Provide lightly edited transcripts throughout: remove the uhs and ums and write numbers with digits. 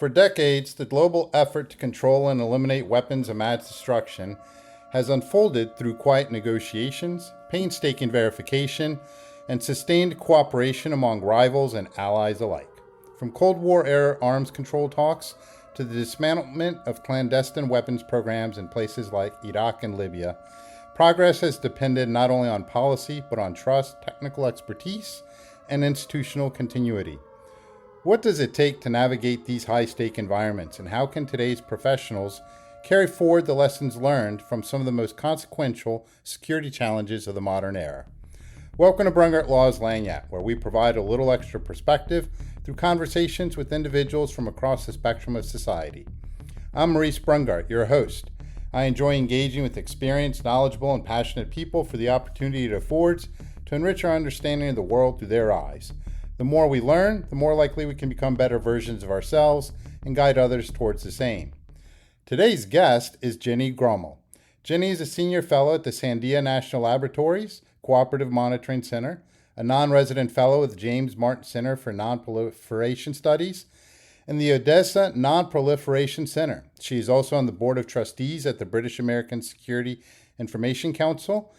For decades, the global effort to control and eliminate weapons of mass destruction has unfolded through quiet negotiations, painstaking verification, and sustained cooperation among rivals and allies alike. From Cold War era arms control talks to the dismantlement of clandestine weapons programs in places like Iraq and Libya, progress has depended not only on policy but on trust, technical expertise, and institutional continuity. What does it take to navigate these high-stake environments, and how can today's professionals carry forward the lessons learned from some of the most consequential security challenges of the modern era? Welcome to Brungart Law's Lanyard, where we provide a little extra perspective through conversations with individuals from across the spectrum of society. I'm Maurice Brungart, your host. I enjoy engaging with experienced, knowledgeable, and passionate people for the opportunity it affords to enrich our understanding of the world through their eyes. The more we learn, the more likely we can become better versions of ourselves and guide others towards the same. Today's guest is Jennie Gromoll. Jennie is a senior fellow at the Sandia National Laboratories, Cooperative Monitoring Center, a non-resident fellow at the James Martin Center for Nonproliferation Studies, and the Odesa Nonproliferation Center. She is also on the Board of Trustees at the British American Security Information Council.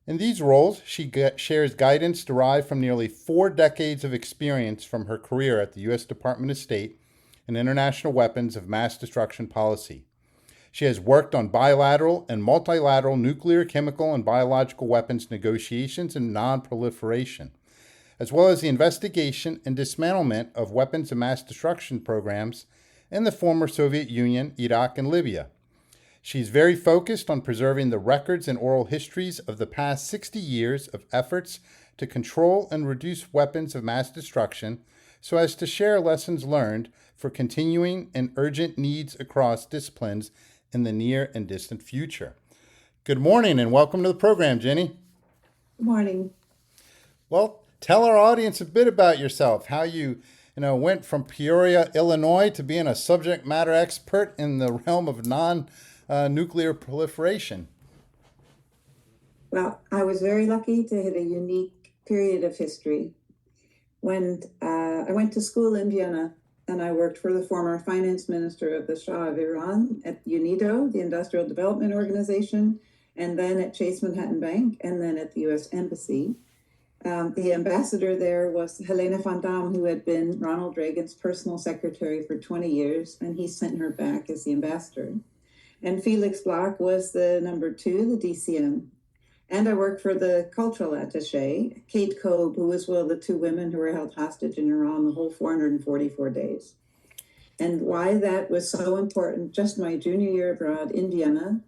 In these roles, she shares guidance derived from nearly 4 decades of experience from her career at the U.S. Department of State in international weapons of mass destruction policy. She has worked on bilateral and multilateral nuclear, chemical, and biological weapons negotiations and non-proliferation, as well as the investigation and dismantlement of weapons of mass destruction programs in the former Soviet Union, Iraq, and Libya. She's very focused on preserving the records and oral histories of the past 60 years of efforts to control and reduce weapons of mass destruction so as to share lessons learned for continuing and urgent needs across disciplines in the near and distant future. Good morning and welcome to the program, Jennie. Good morning. Well, tell our audience a bit about yourself, how you went from Peoria, Illinois to being a subject matter expert in the realm of non-nuclear proliferation. Well, I was very lucky to hit a unique period of history. When I went to school in Vienna, and I worked for the former finance minister of the Shah of Iran at UNIDO, the Industrial Development Organization, and then at Chase Manhattan Bank, and then at the U.S. Embassy. The ambassador there was Helena van Dam, who had been Ronald Reagan's personal secretary for 20 years, and he sent her back as the ambassador. And Felix Bloch was the number 2, the DCM. And I worked for the cultural attaché, Kate Kobe, who was one of the 2 women who were held hostage in Iran the whole 444 days. And why that was so important, just my junior year abroad in Vienna,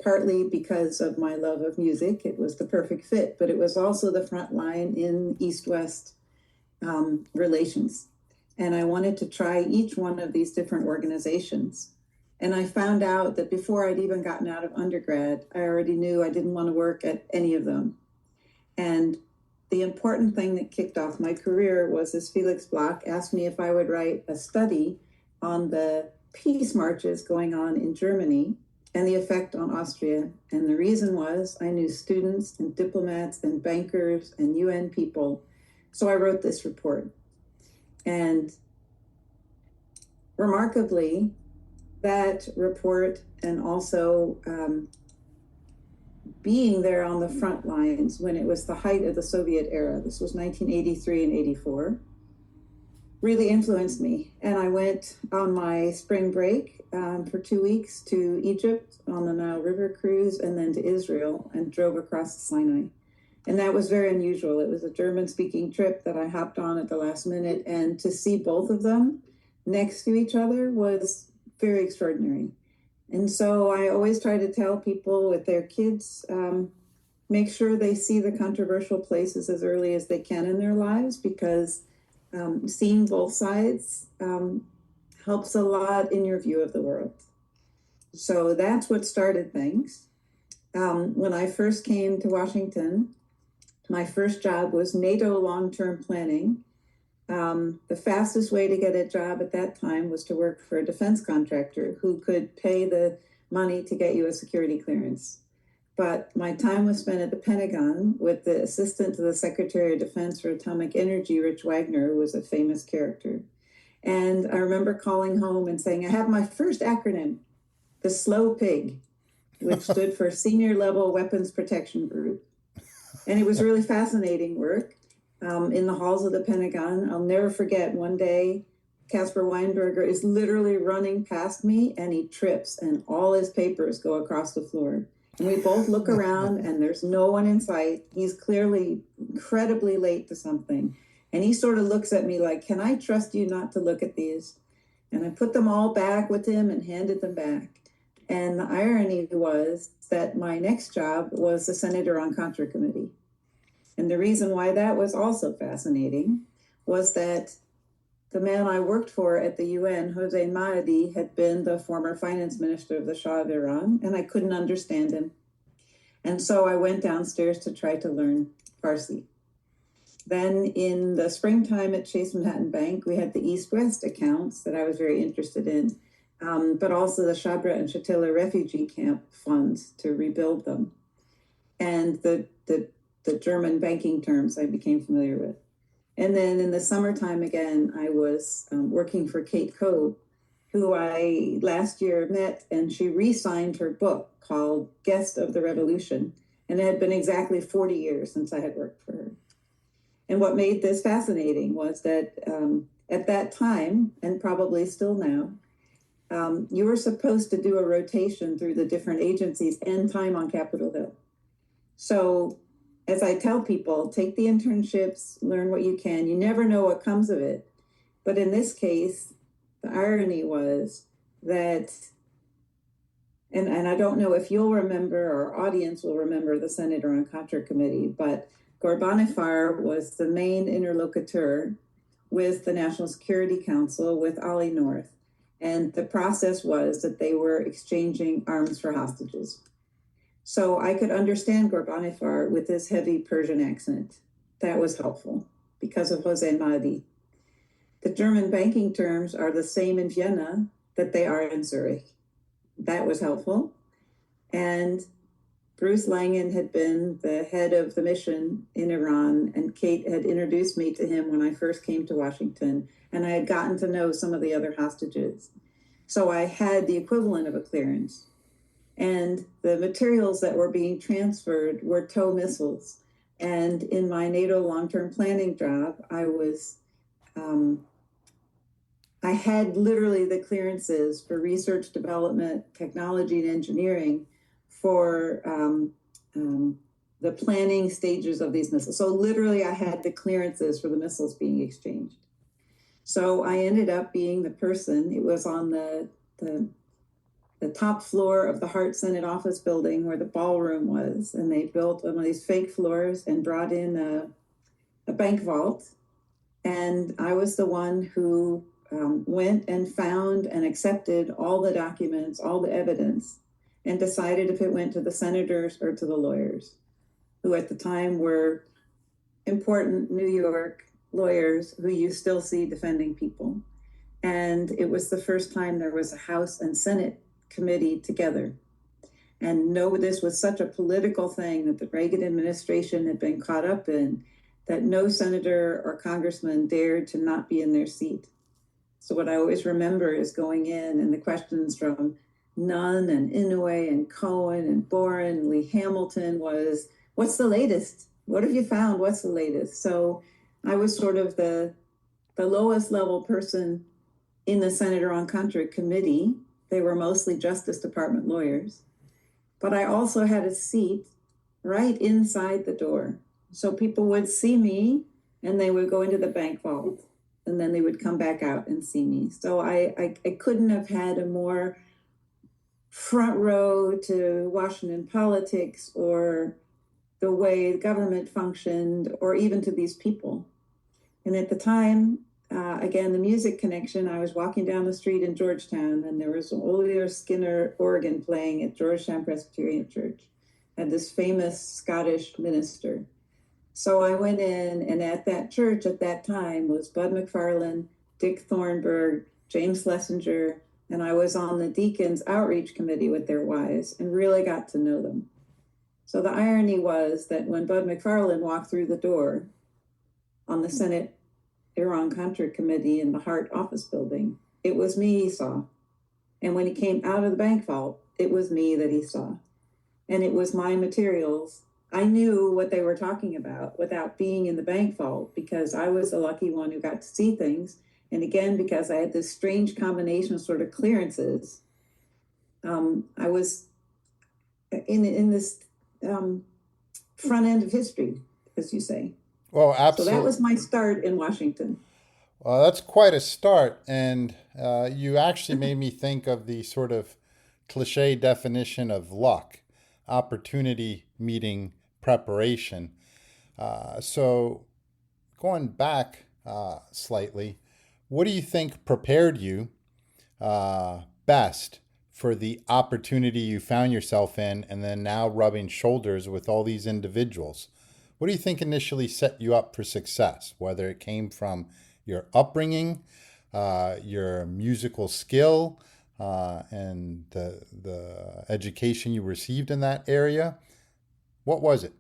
partly because of my love of music. It was the perfect fit, but it was also the front line in East-West relations. And I wanted to try each one of these different organizations. And I found out that before I'd even gotten out of undergrad, I already knew I didn't want to work at any of them. And the important thing that kicked off my career was this Felix Bloch asked me if I would write a study on the peace marches going on in Germany and the effect on Austria. And the reason was I knew students and diplomats and bankers and UN people. So I wrote this report. And remarkably, that report and also being there on the front lines when it was the height of the Soviet era, this was 1983 and 84, really influenced me. And I went on my spring break for 2 weeks to Egypt on the Nile River cruise and then to Israel and drove across the Sinai. And that was very unusual. It was a German-speaking trip that I hopped on at the last minute, and to see both of them next to each other was very extraordinary. And so I always try to tell people with their kids, make sure they see the controversial places as early as they can in their lives, because seeing both sides helps a lot in your view of the world. So that's what started things. When I first came to Washington, my first job was NATO long-term planning. The fastest way to get a job at that time was to work for a defense contractor who could pay the money to get you a security clearance. But my time was spent at the Pentagon with the assistant to the Secretary of Defense for Atomic Energy, Rich Wagner, who was a famous character. And I remember calling home and saying, I have my first acronym, the SLOW PIG, which stood for Senior Level Weapons Protection Group. And it was really fascinating work in the halls of the Pentagon. I'll never forget one day, Caspar Weinberger is literally running past me and he trips and all his papers go across the floor. And we both look around and there's no one in sight. He's clearly incredibly late to something. And he sort of looks at me like, can I trust you not to look at these? And I put them all back with him and handed them back. And the irony was that my next job was the Senator on Contra Committee. And the reason why that was also fascinating was that the man I worked for at the UN, Hossein Mahdi, had been the former finance minister of the Shah of Iran, and I couldn't understand him. And so I went downstairs to try to learn Farsi. Then in the springtime at Chase Manhattan Bank, we had the East-West accounts that I was very interested in, but also the Shabra and Shatila refugee camp funds to rebuild them. And the German banking terms I became familiar with. And then in the summertime again, I was working for Kate Coe, who I last year met, and she re-signed her book called Guest of the Revolution. And it had been exactly 40 years since I had worked for her. And what made this fascinating was that at that time, and probably still now, you were supposed to do a rotation through the different agencies and time on Capitol Hill. So as I tell people, take the internships, learn what you can. You never know what comes of it. But in this case, the irony was that, and I don't know if you'll remember or our audience will remember the Senator on Contra Committee, but Ghorbanifar was the main interlocutor with the National Security Council with Ali North. And the process was that they were exchanging arms for hostages. So I could understand Ghorbanifar with his heavy Persian accent. That was helpful because of Hossein Mahdi. The German banking terms are the same in Vienna that they are in Zurich. That was helpful. And Bruce Langen had been the head of the mission in Iran, and Kate had introduced me to him when I first came to Washington, and I had gotten to know some of the other hostages. So I had the equivalent of a clearance. And the materials that were being transferred were TOW missiles. And in my NATO long-term planning job, I had literally the clearances for research, development, technology, and engineering for the planning stages of these missiles. So literally I had the clearances for the missiles being exchanged. So I ended up being the person, it was on the top floor of the Hart Senate office building where the ballroom was. And they built one of these fake floors and brought in a bank vault. And I was the one who went and found and accepted all the documents, all the evidence, and decided if it went to the senators or to the lawyers, who at the time were important New York lawyers who you still see defending people. And it was the first time there was a House and Senate committee together. And this was such a political thing that the Reagan administration had been caught up in, that no senator or congressman dared to not be in their seat. So what I always remember is going in and the questions from Nunn and Inouye and Cohen and Boren and Lee Hamilton was, what's the latest? What have you found? What's the latest? So I was sort of the lowest level person in the Senator on Contra Committee. They were mostly Justice Department lawyers. But I also had a seat right inside the door. So people would see me and they would go into the bank vault and then they would come back out and see me. So I couldn't have had a more front row to Washington politics or the way the government functioned or even to these people. And at the time, again, the music connection, I was walking down the street in Georgetown and there was Oliver Skinner organ playing at Georgetown Presbyterian Church, and this famous Scottish minister. So I went in, and at that church at that time was Bud McFarlane, Dick Thornburg, James Schlesinger, and I was on the Deacons Outreach Committee with their wives and really got to know them. So the irony was that when Bud McFarlane walked through the door on the Senate Iran-Contra committee in the Hart office building. It was me he saw. And when he came out of the bank vault, it was me that he saw. And it was my materials. I knew what they were talking about without being in the bank vault, because I was the lucky one who got to see things. And again, because I had this strange combination of sort of clearances, I was in this front end of history, as you say. Well, So that absolutely. was my start in Washington. Well, that's quite a start. And you actually made me think of the sort of cliche definition of luck, opportunity meeting preparation. So, going back slightly, what do you think prepared you best for the opportunity you found yourself in, and then now rubbing shoulders with all these individuals? What do you think initially set you up for success, whether it came from your upbringing, your musical skill, and the education you received in that area? What was it?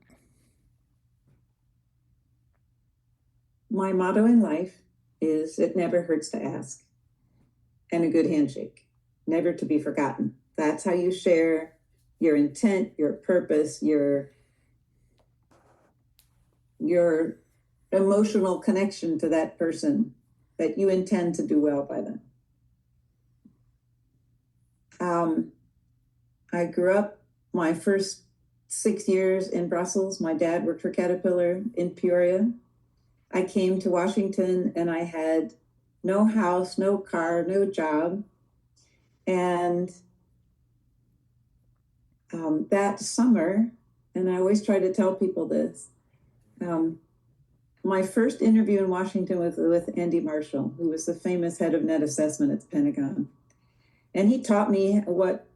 My motto in life is it never hurts to ask, and a good handshake, never to be forgotten. That's how you share your intent, your purpose, your emotional connection to that person, that you intend to do well by them. I grew up my first 6 years in Brussels. My dad worked for Caterpillar in Peoria. I came to Washington and I had no house, no car, no job. And that summer, and I always try to tell people this, my first interview in Washington was with Andy Marshall, who was the famous head of net assessment at the Pentagon. And he taught me what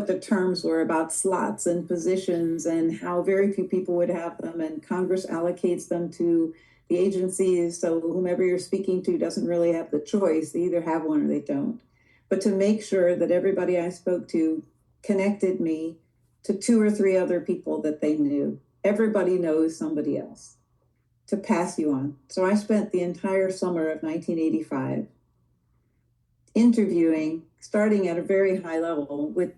the terms were about slots and positions and how very few people would have them, and Congress allocates them to the agencies, so whomever you're speaking to doesn't really have the choice. They either have one or they don't. But to make sure that everybody I spoke to connected me to 2 or 3 other people that they knew. Everybody knows somebody else to pass you on. So I spent the entire summer of 1985 interviewing, starting at a very high level with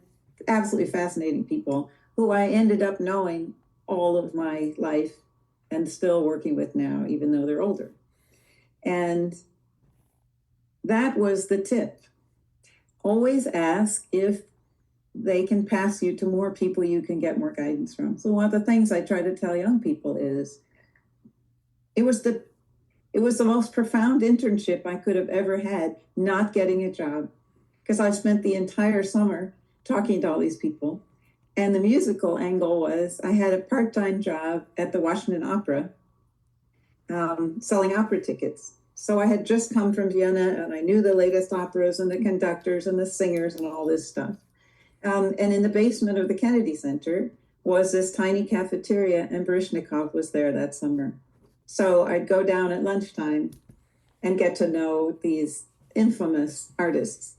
absolutely fascinating people who I ended up knowing all of my life and still working with now, even though they're older. And that was the tip. Always ask if they can pass you to more people you can get more guidance from. So one of the things I try to tell young people is it was the most profound internship I could have ever had, not getting a job, because I spent the entire summer talking to all these people. And the musical angle was I had a part-time job at the Washington Opera, selling opera tickets. So I had just come from Vienna and I knew the latest operas and the conductors and the singers and all this stuff. And in the basement of the Kennedy Center was this tiny cafeteria, and Baryshnikov was there that summer. So I'd go down at lunchtime and get to know these infamous artists.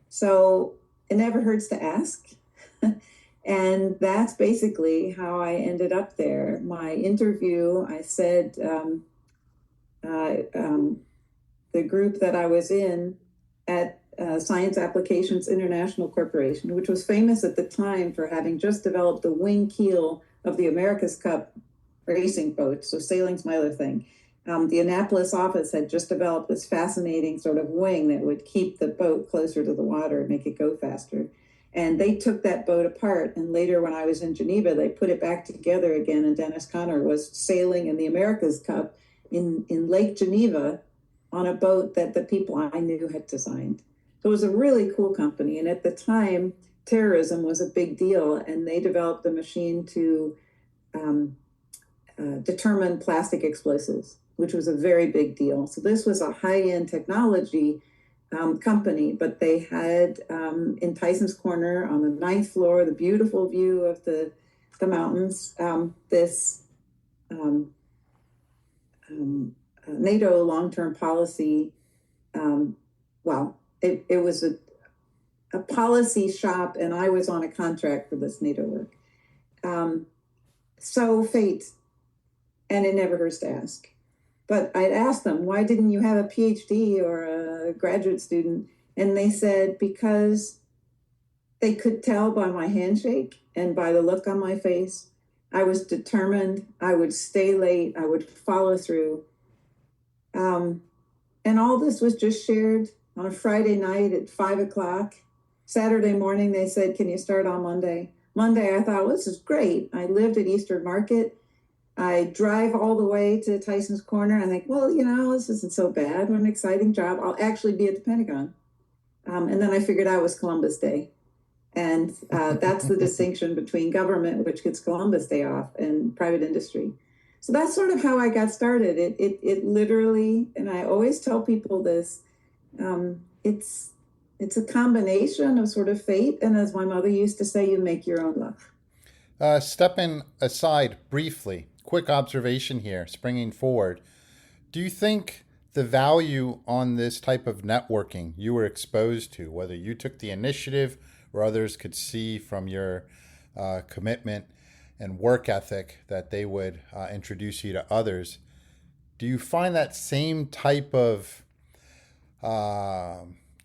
So it never hurts to ask. And that's basically how I ended up there. My interview, I said, the group that I was in at Science Applications International Corporation, which was famous at the time for having just developed the wing keel of the America's Cup racing boat, so sailing's my other thing. The Annapolis office had just developed this fascinating sort of wing that would keep the boat closer to the water and make it go faster. And they took that boat apart, and later when I was in Geneva, they put it back together again, and Dennis Conner was sailing in the America's Cup in Lake Geneva on a boat that the people I knew had designed. So it was a really cool company, and at the time, terrorism was a big deal, and they developed a machine to determine plastic explosives, which was a very big deal. So this was a high-end technology company, but they had in Tyson's Corner on the 9th floor, the beautiful view of the mountains, this NATO long-term policy. It was a policy shop, and I was on a contract for this NATO work. So fate, and it never hurts to ask. But I'd asked them, why didn't you have a PhD or a graduate student? And they said, because they could tell by my handshake and by the look on my face, I was determined, I would stay late, I would follow through. And all this was just shared on a Friday night at 5 o'clock. Saturday morning, they said, can you start on Monday? Monday, I thought, well, this is great. I lived at Eastern Market. I drive all the way to Tyson's Corner. I think, well, this isn't so bad. What an exciting job. I'll actually be at the Pentagon. And then I figured out it was Columbus Day. And that's the distinction between government, which gets Columbus Day off, and private industry. So that's sort of how I got started. It literally, and I always tell people this, it's a combination of sort of fate, and as my mother used to say, you make your own luck. Stepping aside briefly, quick observation here, springing forward. Do you think the value on this type of networking you were exposed to, whether you took the initiative or others could see from your commitment and work ethic that they would introduce you to others, do you find that same type of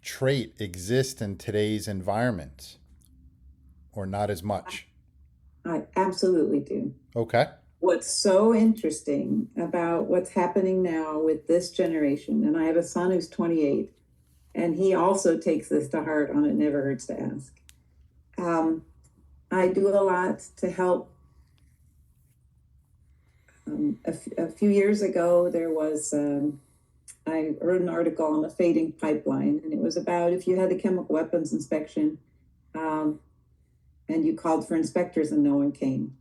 trait exist in today's environment, or not as much? I absolutely do. Okay. What's so interesting about what's happening now with this generation, and I have a son who's 28, and he also takes this to heart on It Never Hurts to Ask. I do a lot to help. A few years ago, there was, I wrote an article on the fading pipeline, and it was about if you had a chemical weapons inspection and you called for inspectors and no one came.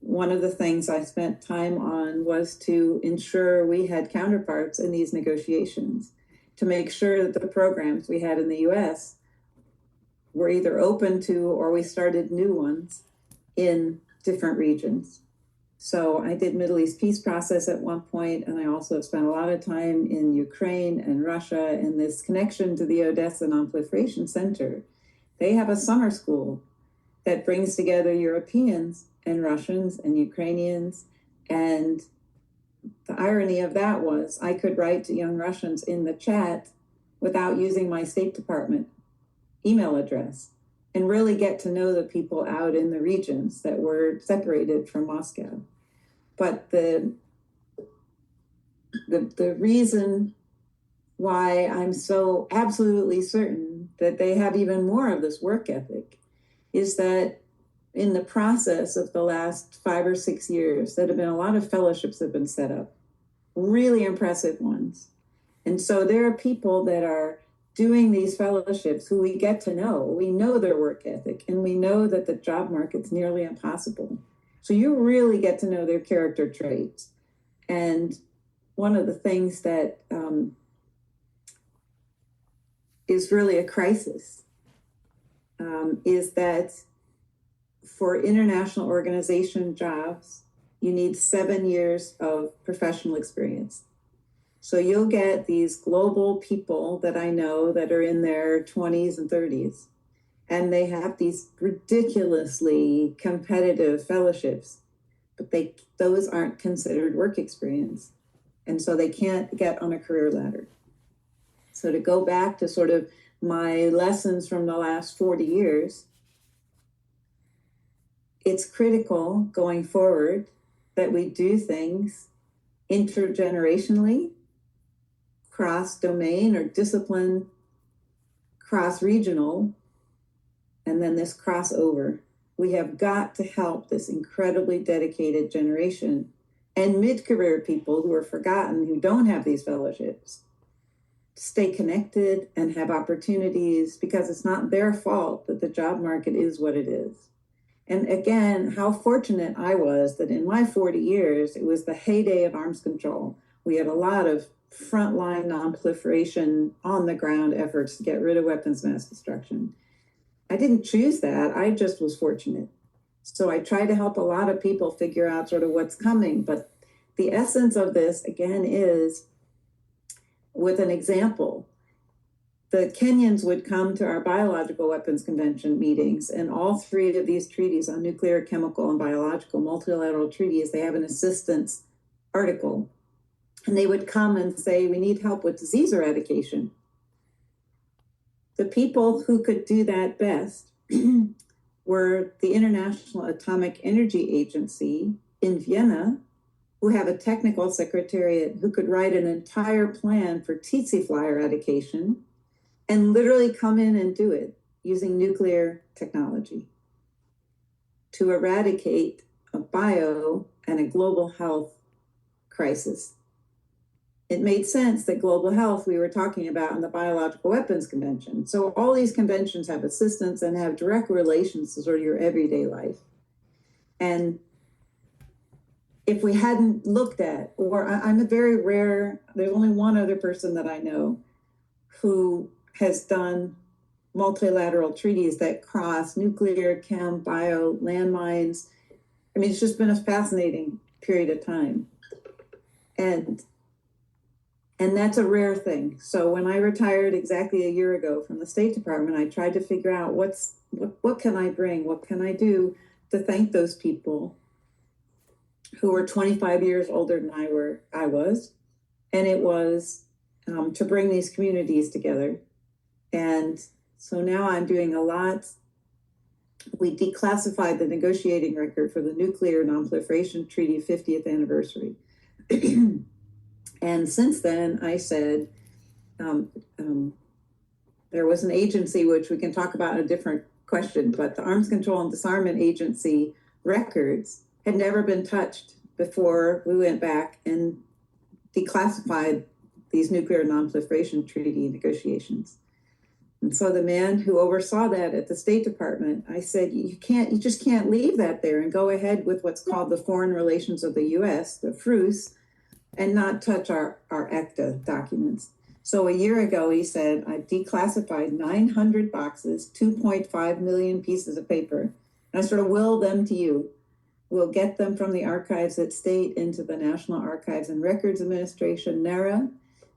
One of the things I spent time on was to ensure we had counterparts in these negotiations, to make sure that the programs we had in the US were either open to, or we started new ones in different regions. So I did Middle East peace process at one point, and I also spent a lot of time in Ukraine and Russia, and this connection to the Odesa Nonproliferation Center. They have a summer school that brings together Europeans and Russians and Ukrainians. And the irony of that was I could write to young Russians in the chat without using my State Department email address, and really get to know the people out in the regions that were separated from Moscow. But the reason why I'm so absolutely certain that they have even more of this work ethic is that in the process of the last 5 or 6 years, there have been a lot of fellowships that have been set up, really impressive ones. And so there are people that are doing these fellowships who we get to know. We know their work ethic, and we know that the job market's nearly impossible. So you really get to know their character traits. And one of the things that is really a crisis is that for international organization jobs, you need 7 years of professional experience. So you'll get these global people that I know that are in their 20s and 30s, and they have these ridiculously competitive fellowships, but those aren't considered work experience. And so they can't get on a career ladder. So to go back to sort of my lessons from the last 40 years, it's critical going forward that we do things intergenerationally, cross-domain or discipline, cross-regional, and then this crossover. We have got to help this incredibly dedicated generation and mid-career people who are forgotten, who don't have these fellowships, stay connected and have opportunities, because it's not their fault that the job market is what it is. And again, how fortunate I was that in my 40 years, it was the heyday of arms control. We had a lot of frontline non-proliferation on the ground efforts to get rid of weapons of mass destruction. I didn't choose that. I just was fortunate. So I tried to help a lot of people figure out sort of what's coming. But the essence of this, again, is with an example. The Kenyans would come to our biological weapons convention meetings, and all 3 of these treaties on nuclear, chemical, and biological multilateral treaties, they have an assistance article And they would come and say, we need help with disease eradication. The people who could do that best were the International Atomic Energy Agency in Vienna, who have a technical secretariat who could write an entire plan for tsetse fly eradication and literally come in and do it using nuclear technology to eradicate a bio and a global health crisis. It made sense that global health we were talking about in the Biological Weapons Convention. So all these conventions have assistance and have direct relations to sort of your everyday life. And if we hadn't looked at, or I'm a very rare, there's only one other person that I know who has done multilateral treaties that cross nuclear, chem, bio, landmines. I mean, it's just been a fascinating period of time. And that's a rare thing. So when I retired exactly a year ago from the State Department, I tried to figure out what can I bring? What can I do to thank those people who were 25 years older than I was. And it was to bring these communities together. And so now I'm doing a lot. We declassified the negotiating record for the Nuclear Nonproliferation Treaty 50th anniversary. And since then, I said, there was an agency, which we can talk about in a different question, but the Arms Control and Disarmament Agency records had never been touched before we went back and declassified these nuclear nonproliferation treaty negotiations. And so the man who oversaw that at the State Department, I said, you just can't leave that there and go ahead with what's called the Foreign Relations of the US, the FRUS, and not touch our ACTA documents. So a year ago, he said, I've declassified 900 boxes, 2.5 million pieces of paper, and I sort of will them to you. We'll get them from the archives at State into the National Archives and Records Administration, NARA.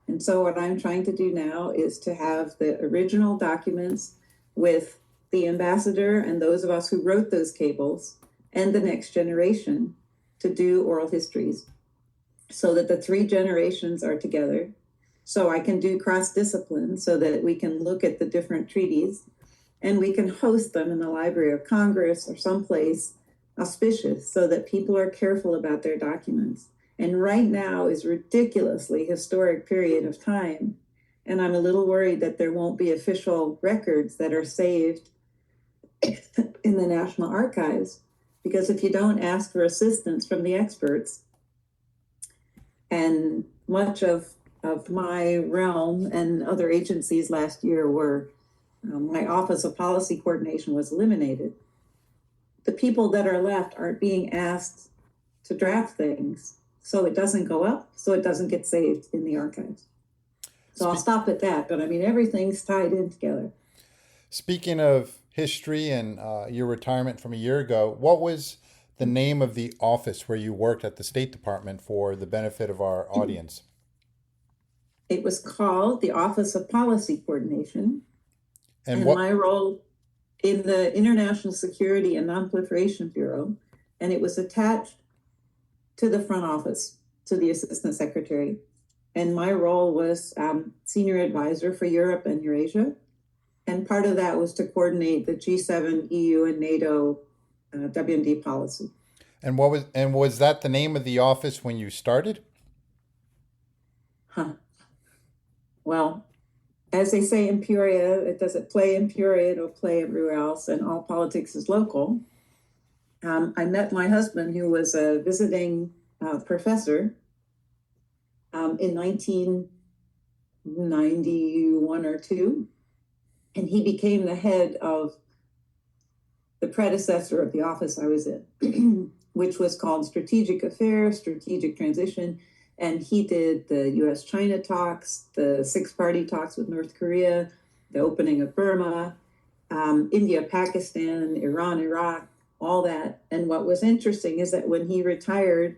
And so what I'm trying to do now is to have the original documents with the ambassador and those of us who wrote those cables and the next generation to do oral histories, so that the three generations are together. So I can do cross-discipline so that we can look at the different treaties and we can host them in the Library of Congress or someplace auspicious so that people are careful about their documents. And right now is ridiculously historic period of time. And I'm a little worried that there won't be official records that are saved in the National Archives, because if you don't ask for assistance from the experts, and much of my realm and other agencies last year were, my Office of Policy Coordination was eliminated. The people that are left aren't being asked to draft things, so it doesn't go up, so it doesn't get saved in the archives. So I'll stop at that, but I mean, everything's tied in together. Speaking of history and your retirement from a year ago, what was the name of the office where you worked at the State Department for the benefit of our audience? It was called the Office of Policy Coordination. And my role in the International Security and Nonproliferation Bureau, and it was attached to the front office, to the Assistant Secretary. And my role was Senior Advisor for Europe and Eurasia. And part of that was to coordinate the G7, EU, and NATO WMD policy. And was that the name of the office when you started? Well, as they say in Peoria, it doesn't play in Peoria, it'll play everywhere else, and all politics is local. I met my husband, who was a visiting professor in 1991 or 2, and he became the head of the predecessor of the office I was in, which was called Strategic Affairs, Strategic Transition. And he did the US-China talks, the six-party talks with North Korea, the opening of Burma, India, Pakistan, Iran, Iraq, all that. And what was interesting is that when he retired,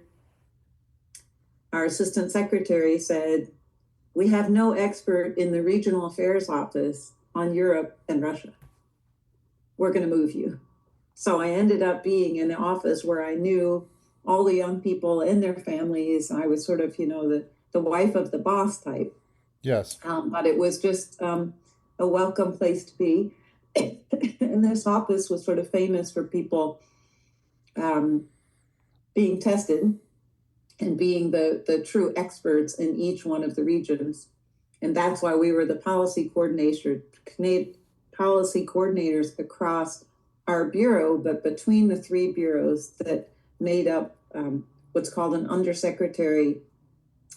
our assistant secretary said, we have no expert in the regional affairs office on Europe and Russia. We're going to move you. So I ended up being in an office where I knew all the young people and their families. I was sort of, the the wife of the boss type. Yes. But it was just a welcome place to be. And this office was sort of famous for people being tested and being the true experts in each one of the regions. And that's why we were the policy coordinators across our bureau, but between the three bureaus that made up what's called an undersecretary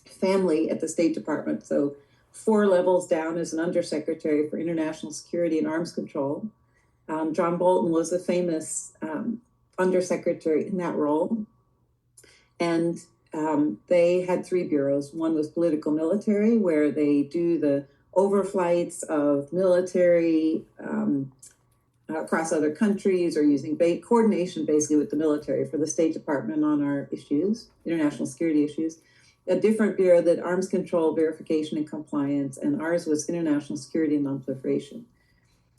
family at the State Department. So 4 levels down is an undersecretary for international security and arms control. John Bolton was a famous undersecretary in that role. And they had 3 bureaus. One was political military, where they do the overflights of military across other countries, or using coordination basically with the military for the State Department on our issues, international security issues. A different bureau that arms control, verification, and compliance, and ours was international security and non-proliferation.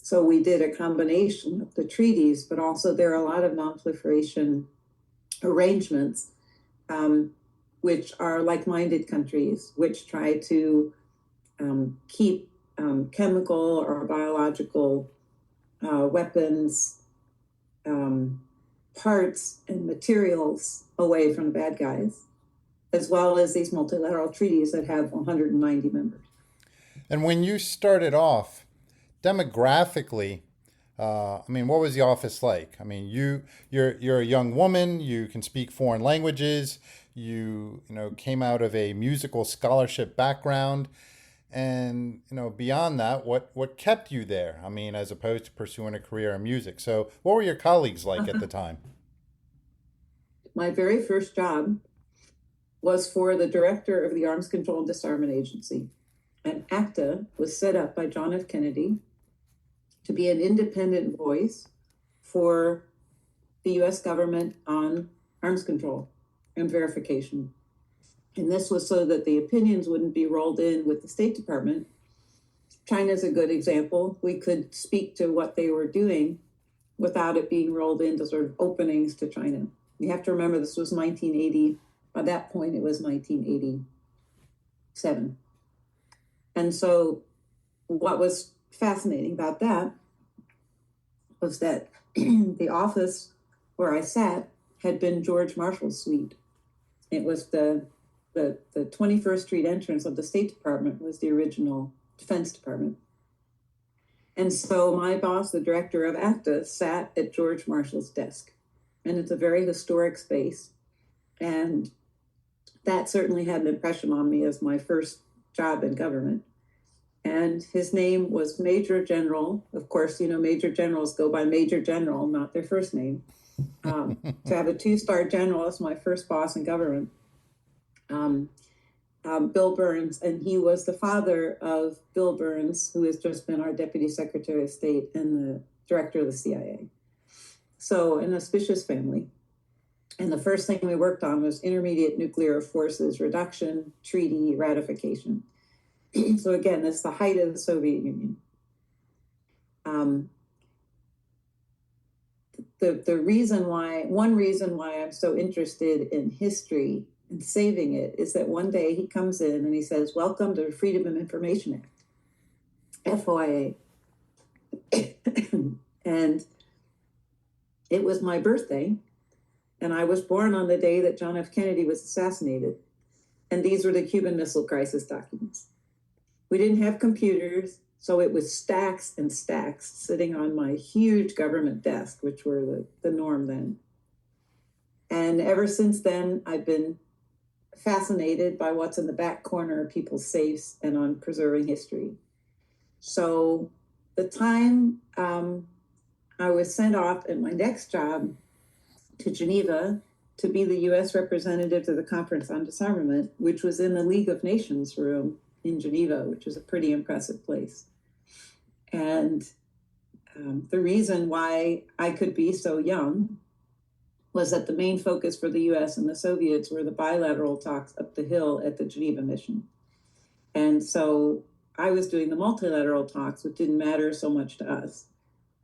So we did a combination of the treaties, but also there are a lot of non-proliferation arrangements, which are like-minded countries, which try to keep chemical or biological weapons, parts, and materials away from the bad guys, as well as these multilateral treaties that have 190 members. And when you started off, demographically, what was the office like? I mean, you're a young woman. You can speak foreign languages. You came out of a musical scholarship background, and beyond that, what kept you there? I mean, as opposed to pursuing a career in music. So, what were your colleagues like at the time? My very first job was for the director of the Arms Control and Disarmament Agency. And ACTA was set up by John F. Kennedy to be an independent voice for the US government on arms control and verification. And this was so that the opinions wouldn't be rolled in with the State Department. China's a good example. We could speak to what they were doing without it being rolled into sort of openings to China. You have to remember this was 1980. By that point, it was 1987. And so what was fascinating about that was that the office where I sat had been George Marshall's suite. It was the 21st Street entrance of the State Department was the original Defense Department. And so my boss, the director of ACTA, sat at George Marshall's desk. And it's a very historic space. And that certainly had an impression on me as my first job in government. And his name was Major General. Of course, Major Generals go by Major General, not their first name. To have a 2-star general as my first boss in government. Bill Burns, and he was the father of Bill Burns, who has just been our Deputy Secretary of State and the Director of the CIA. So an auspicious family. And the first thing we worked on was intermediate nuclear forces reduction, treaty ratification. So again, it's the height of the Soviet Union. One reason why I'm so interested in history and saving it is that one day he comes in and he says, "Welcome to the Freedom of Information Act, FOIA." And it was my birthday, and I was born on the day that John F. Kennedy was assassinated. And these were the Cuban Missile Crisis documents. We didn't have computers, so it was stacks and stacks sitting on my huge government desk, which were the norm then. And ever since then, I've been fascinated by what's in the back corner of people's safes and on preserving history. So the time I was sent off at my next job to Geneva to be the US representative to the Conference on Disarmament, which was in the League of Nations room in Geneva, which is a pretty impressive place. And the reason why I could be so young was that the main focus for the US and the Soviets were the bilateral talks up the hill at the Geneva mission. And so I was doing the multilateral talks, which didn't matter so much to us,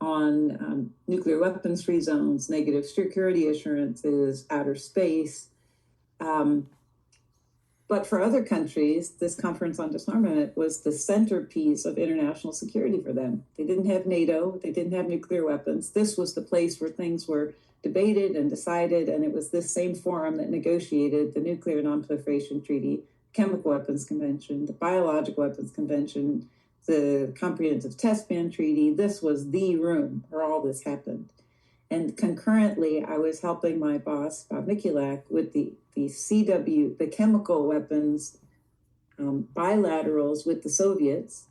on nuclear weapons-free zones, negative security assurances, outer space. But But for other countries, this conference on disarmament was the centerpiece of international security for them. They didn't have NATO, they didn't have nuclear weapons. This was the place where things were debated and decided, and it was this same forum that negotiated the Nuclear Nonproliferation Treaty, Chemical Weapons Convention, the Biological Weapons Convention, the Comprehensive Test Ban Treaty. This was the room where all this happened. And concurrently, I was helping my boss, Bob Mikulak, with the CW, the chemical weapons bilaterals with the Soviets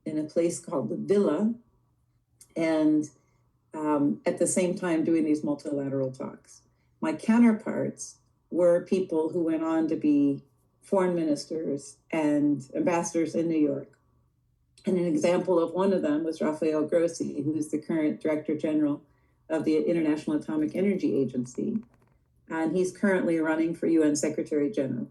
in a place called the Villa, and at the same time doing these multilateral talks. My counterparts were people who went on to be foreign ministers and ambassadors in New York. And an example of one of them was Rafael Grossi, who's the current Director General of the International Atomic Energy Agency. And he's currently running for UN Secretary General.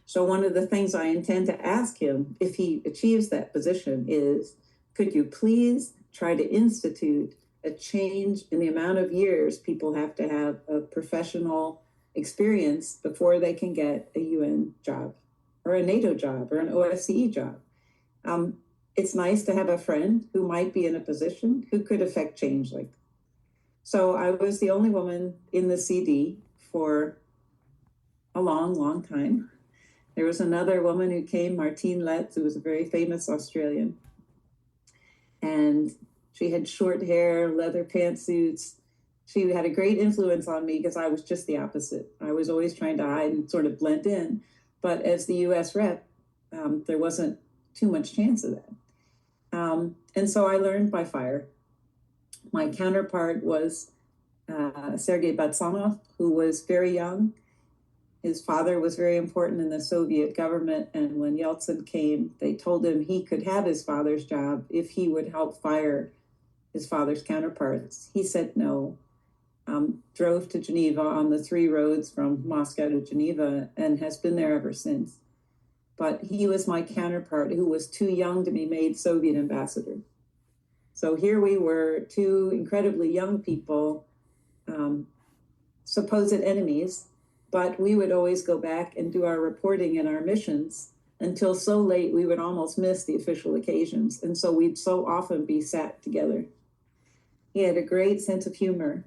So one of the things I intend to ask him if he achieves that position is, could you please try to institute a change in the amount of years people have to have a professional experience before they can get a UN job or a NATO job or an OSCE job? It's nice to have a friend who might be in a position who could affect change like that. So I was the only woman in the CD for a long, long time. There was another woman who came, Martine Letts, who was a very famous Australian. And she had short hair, leather pantsuits. She had a great influence on me because I was just the opposite. I was always trying to hide and sort of blend in. But as the US rep, there wasn't too much chance of that. And so I learned by fire. My counterpart was Sergei Batsanov, who was very young. His father was very important in the Soviet government, and when Yeltsin came, they told him he could have his father's job if he would help fire his father's counterparts. He said no, drove to Geneva on the 3 roads from Moscow to Geneva, and has been there ever since. But he was my counterpart who was too young to be made Soviet ambassador. So here we were, 2 incredibly young people, supposed enemies, but we would always go back and do our reporting and our missions until so late we would almost miss the official occasions. And so we'd so often be sat together. He had a great sense of humor.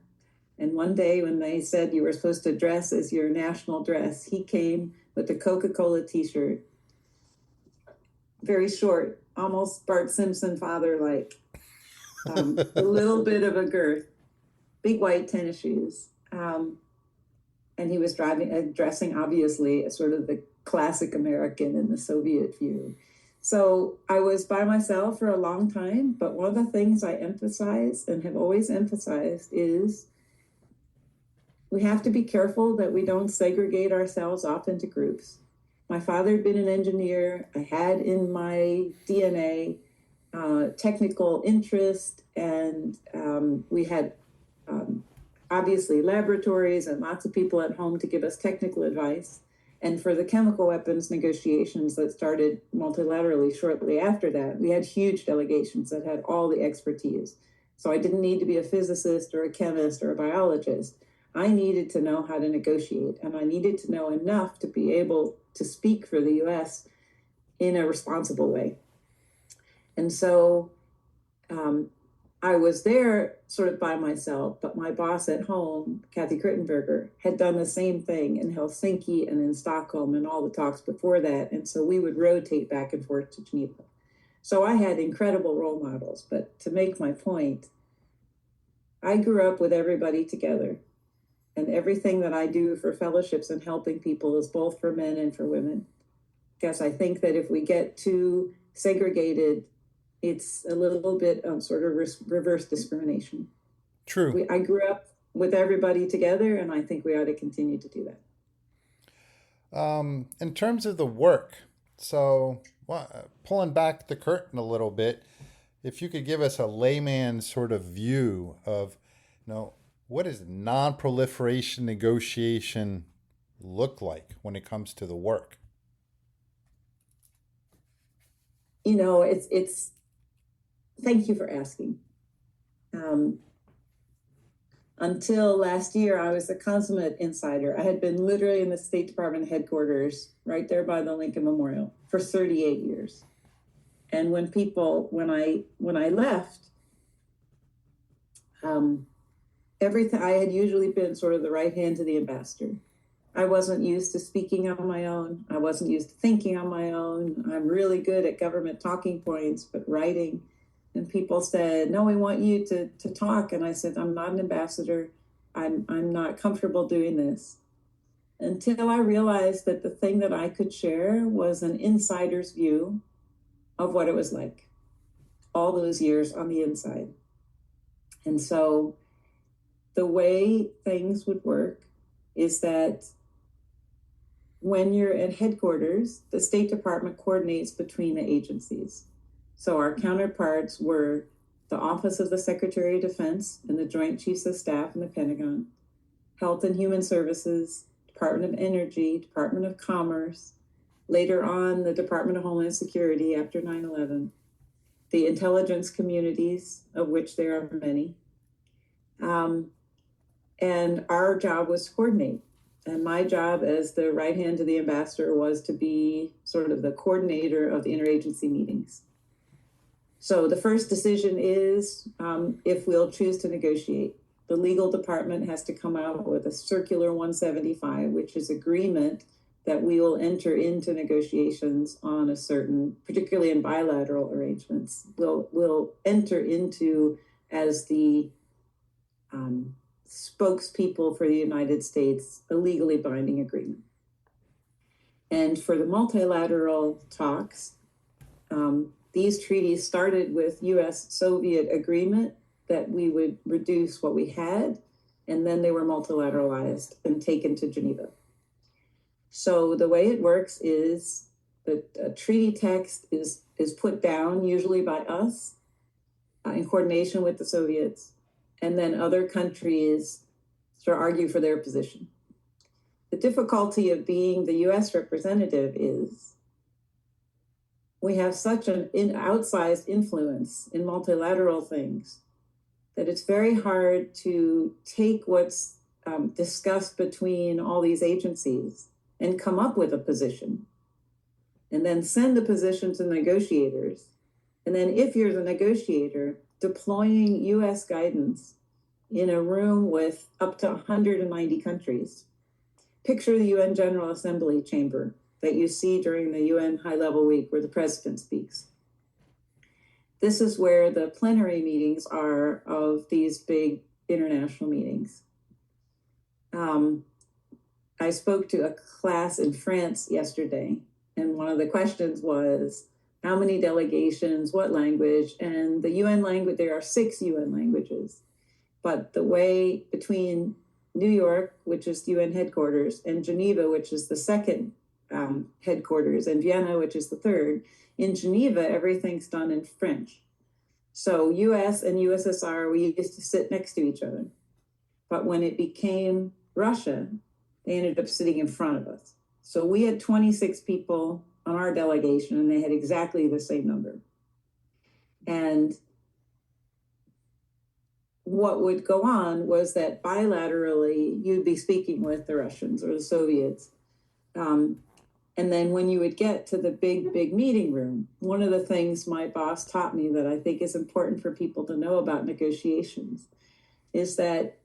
And one day when they said you were supposed to dress as your national dress, he came with a Coca-Cola t-shirt, very short, almost Bart Simpson father-like, a little bit of a girth, big white tennis shoes. And he was dressing obviously as sort of the classic American in the Soviet view. So I was by myself for a long time, but one of the things I emphasize and have always emphasized is we have to be careful that we don't segregate ourselves off into groups. My father had been an engineer. I had in my DNA technical interest, and we had obviously laboratories and lots of people at home to give us technical advice. And for the chemical weapons negotiations that started multilaterally shortly after that, we had huge delegations that had all the expertise. So I didn't need to be a physicist or a chemist or a biologist. I needed to know how to negotiate, and I needed to know enough to be able to speak for the US in a responsible way. And so I was there sort of by myself, but my boss at home, Kathy Krittenberger, had done the same thing in Helsinki and in Stockholm and all the talks before that. And so we would rotate back and forth to Geneva. So I had incredible role models. But to make my point, I grew up with everybody together. And everything that I do for fellowships and helping people is both for men and for women. Because I think that if we get too segregated, it's a little bit of sort of reverse discrimination. True. I grew up with everybody together, and I think we ought to continue to do that. In terms of the work, so pulling back the curtain a little bit, if you could give us a layman's sort of view of, what does non-proliferation negotiation look like when it comes to the work? Thank you for asking. Until last year, I was a consummate insider. I had been literally in the State Department headquarters right there by the Lincoln Memorial for 38 years. And when I left, everything, I had usually been sort of the right hand to the ambassador. I wasn't used to speaking on my own. I wasn't used to thinking on my own. I'm really good at government talking points, but writing. And people said, no, we want you to talk. And I said, I'm not an ambassador. I'm not comfortable doing this. Until I realized that the thing that I could share was an insider's view of what it was like all those years on the inside. And so the way things would work is that when you're at headquarters, the State Department coordinates between the agencies. So our counterparts were the Office of the Secretary of Defense and the Joint Chiefs of Staff in the Pentagon, Health and Human Services, Department of Energy, Department of Commerce, later on the Department of Homeland Security after 9/11, the intelligence communities, of which there are many. And our job was to coordinate. And my job as the right hand to the ambassador was to be sort of the coordinator of the interagency meetings. So the first decision is if we'll choose to negotiate. The legal department has to come out with a circular 175, which is agreement that we will enter into negotiations on a certain, particularly in bilateral arrangements, we'll enter into as the spokespeople for the United States, a legally binding agreement. And for the multilateral talks, these treaties started with US-Soviet agreement that we would reduce what we had, and then they were multilateralized and taken to Geneva. So the way it works is that a treaty text is put down, usually by us, in coordination with the Soviets, and then other countries sort of argue for their position. The difficulty of being the US representative is we have such an outsized influence in multilateral things that it's very hard to take what's discussed between all these agencies and come up with a position, and then send the position to negotiators. And then if you're the negotiator, deploying US guidance in a room with up to 190 countries. Picture the UN General Assembly chamber that you see during the UN High-Level Week where the president speaks. This is where the plenary meetings are of these big international meetings. I spoke to a class in France yesterday, and one of the questions was, how many delegations, what language? And the UN language, there are 6 UN languages. But the way between New York, which is UN headquarters, and Geneva, which is the second headquarters, and Vienna, which is the third, in Geneva, everything's done in French. So US and USSR, we used to sit next to each other. But when it became Russia, they ended up sitting in front of us. So we had 26 people on our delegation, and they had exactly the same number. And what would go on was that bilaterally, you'd be speaking with the Russians or the Soviets. And then when you would get to the big meeting room, one of the things my boss taught me that I think is important for people to know about negotiations is that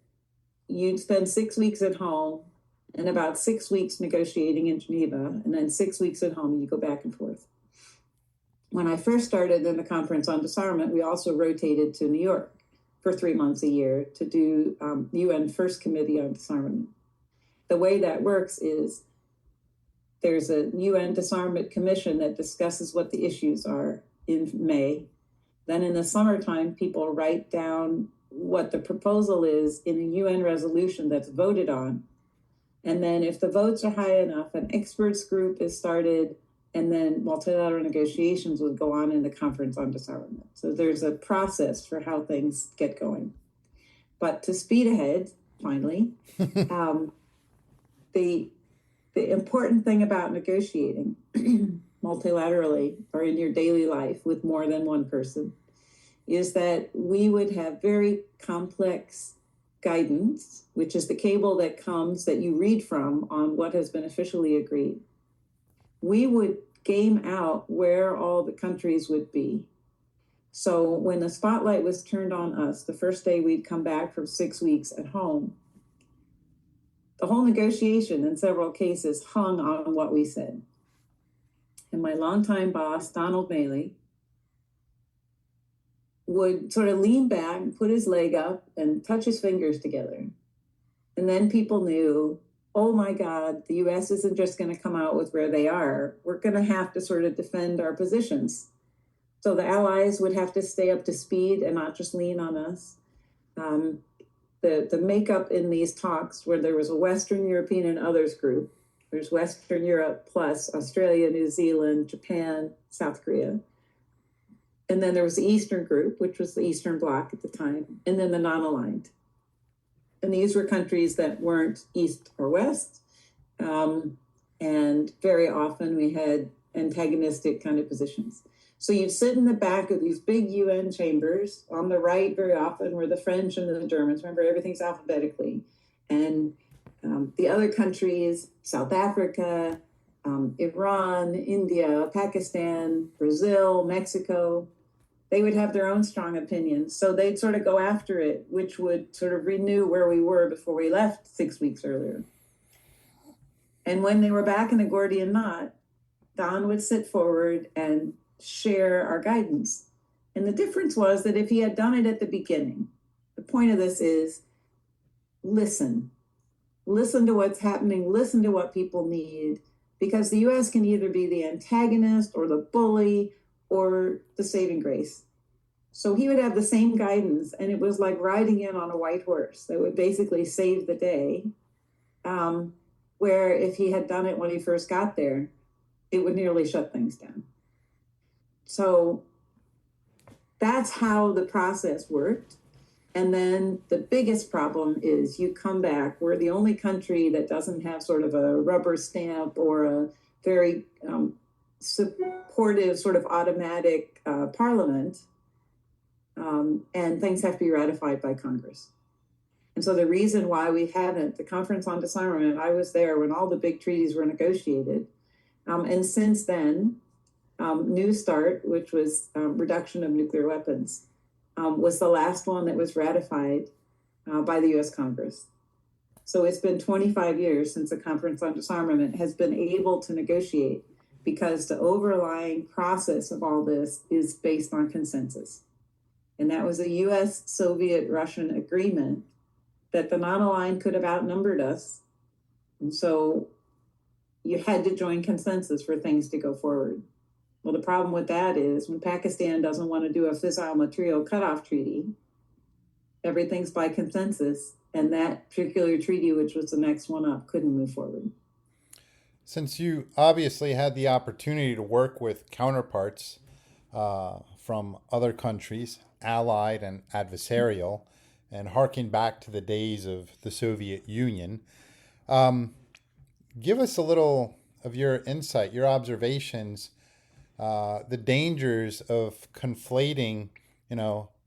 you'd spend 6 weeks at home and about 6 weeks negotiating in Geneva, and then 6 weeks at home, and you go back and forth. When I first started in the Conference on Disarmament, we also rotated to New York for 3 months a year to do UN First Committee on Disarmament. The way that works is there's a UN Disarmament Commission that discusses what the issues are in May. Then in the summertime, people write down what the proposal is in a UN resolution that's voted on. And then if the votes are high enough, an experts group is started, and then multilateral negotiations would go on in the Conference on Disarmament. So there's a process for how things get going. But to speed ahead, finally, the important thing about negotiating multilaterally or in your daily life with more than one person is that we would have very complex guidance, which is the cable that comes that you read from on what has been officially agreed, we would game out where all the countries would be. So when the spotlight was turned on us, the first day we'd come back from 6 weeks at home, the whole negotiation in several cases hung on what we said. And my longtime boss, Donald Maley, would sort of lean back and put his leg up and touch his fingers together. And then people knew, oh my God, the US isn't just going to come out with where they are. We're going to have to sort of defend our positions. So the allies would have to stay up to speed and not just lean on us. The makeup in these talks, where there was a Western European and others group, there's Western Europe plus Australia, New Zealand, Japan, South Korea. And then there was the Eastern group, which was the Eastern Bloc at the time, and then the non-aligned. And these were countries that weren't East or West. And very often we had antagonistic kind of positions. So you'd sit in the back of these big UN chambers. On the right, very often, were the French and the Germans. Remember, everything's alphabetically. And the other countries, South Africa, Iran, India, Pakistan, Brazil, Mexico, they would have their own strong opinions. So they'd sort of go after it, which would sort of renew where we were before we left 6 weeks earlier. And when they were back in the Gordian knot, Don would sit forward and share our guidance. And the difference was that if he had done it at the beginning, the point of this is listen. Listen to what's happening, listen to what people need, because the US can either be the antagonist or the bully or the saving grace. So he would have the same guidance, and it was like riding in on a white horse that would basically save the day, where if he had done it when he first got there, it would nearly shut things down. So that's how the process worked. And then the biggest problem is you come back, we're the only country that doesn't have sort of a rubber stamp or a very supportive sort of automatic parliament, and things have to be ratified by Congress. And so the reason why we haven't, the Conference on Disarmament, I was there when all the big treaties were negotiated. And since then, New START, which was reduction of nuclear weapons, was the last one that was ratified by the US Congress. So it's been 25 years since the Conference on Disarmament has been able to negotiate, because the overlying process of all this is based on consensus. And that was a US, Soviet, Russian agreement that the non-aligned could have outnumbered us. And so you had to join consensus for things to go forward. Well, the problem with that is when Pakistan doesn't want to do a fissile material cutoff treaty, everything's by consensus, and that particular treaty, which was the next one up, couldn't move forward. Since you obviously had the opportunity to work with counterparts from other countries, allied and adversarial, and harking back to the days of the Soviet Union, give us a little of your insight, your observations, the dangers of conflating,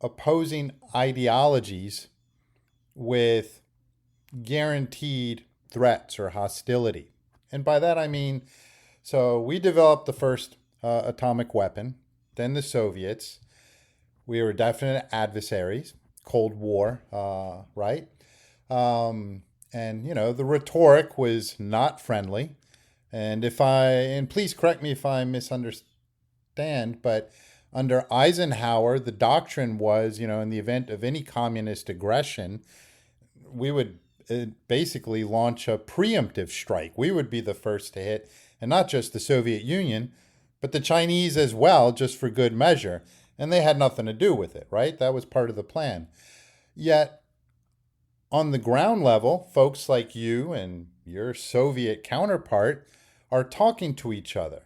opposing ideologies with guaranteed threats or hostility. And by that I mean, so we developed the first atomic weapon, then the Soviets. We were definite adversaries, Cold War, right? And, the rhetoric was not friendly. And please correct me if I misunderstand, but under Eisenhower, the doctrine was, in the event of any communist aggression, we would basically launch a preemptive strike. We would be the first to hit, and not just the Soviet Union, but the Chinese as well, just for good measure. And they had nothing to do with it, right? That was part of the plan. Yet, on the ground level, folks like you and your Soviet counterpart are talking to each other.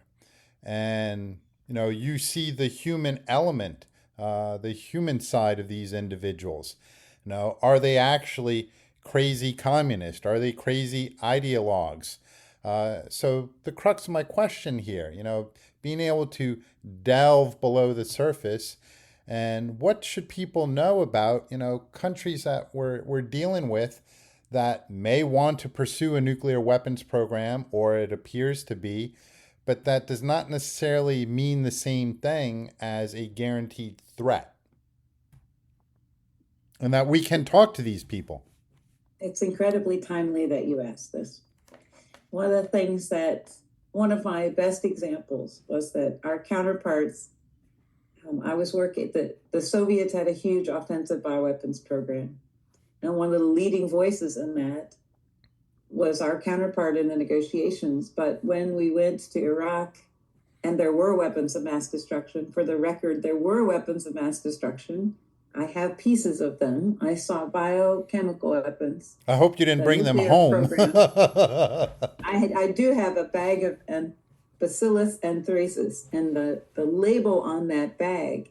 And, you see the human element, the human side of these individuals. Are they actually crazy communists? Are they crazy ideologues? So the crux of my question here, being able to delve below the surface And what should people know about, countries that we're dealing with that may want to pursue a nuclear weapons program, or it appears to be, but that does not necessarily mean the same thing as a guaranteed threat? And that we can talk to these people. It's incredibly timely that you asked this. One of my best examples was that our counterparts, I was working, the Soviets had a huge offensive bioweapons program. And one of the leading voices in that was our counterpart in the negotiations. But when we went to Iraq and there were weapons of mass destruction, for the record, there were weapons of mass destruction. I have pieces of them. I saw biochemical weapons. I hope you didn't bring them nuclear home. I do have a bag of Bacillus anthracis, and the label on that bag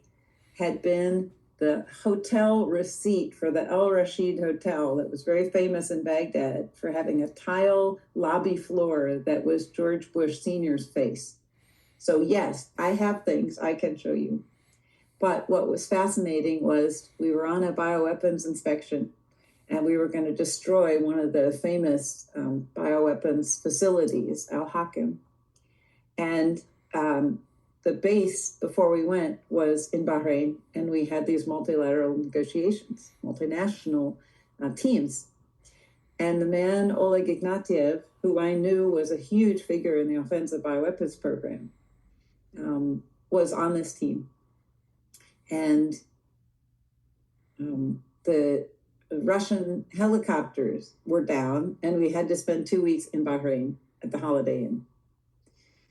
had been the hotel receipt for the El Rashid Hotel that was very famous in Baghdad for having a tile lobby floor that was George Bush Sr.'s face. So yes, I have things I can show you. But what was fascinating was we were on a bioweapons inspection, and we were going to destroy one of the famous bioweapons facilities, Al Hakim. And the base before we went was in Bahrain, and we had these multilateral negotiations, multinational teams. And the man, Oleg Ignatiev, who I knew was a huge figure in the offensive bioweapons program, was on this team. And the Russian helicopters were down, and we had to spend 2 weeks in Bahrain at the Holiday Inn.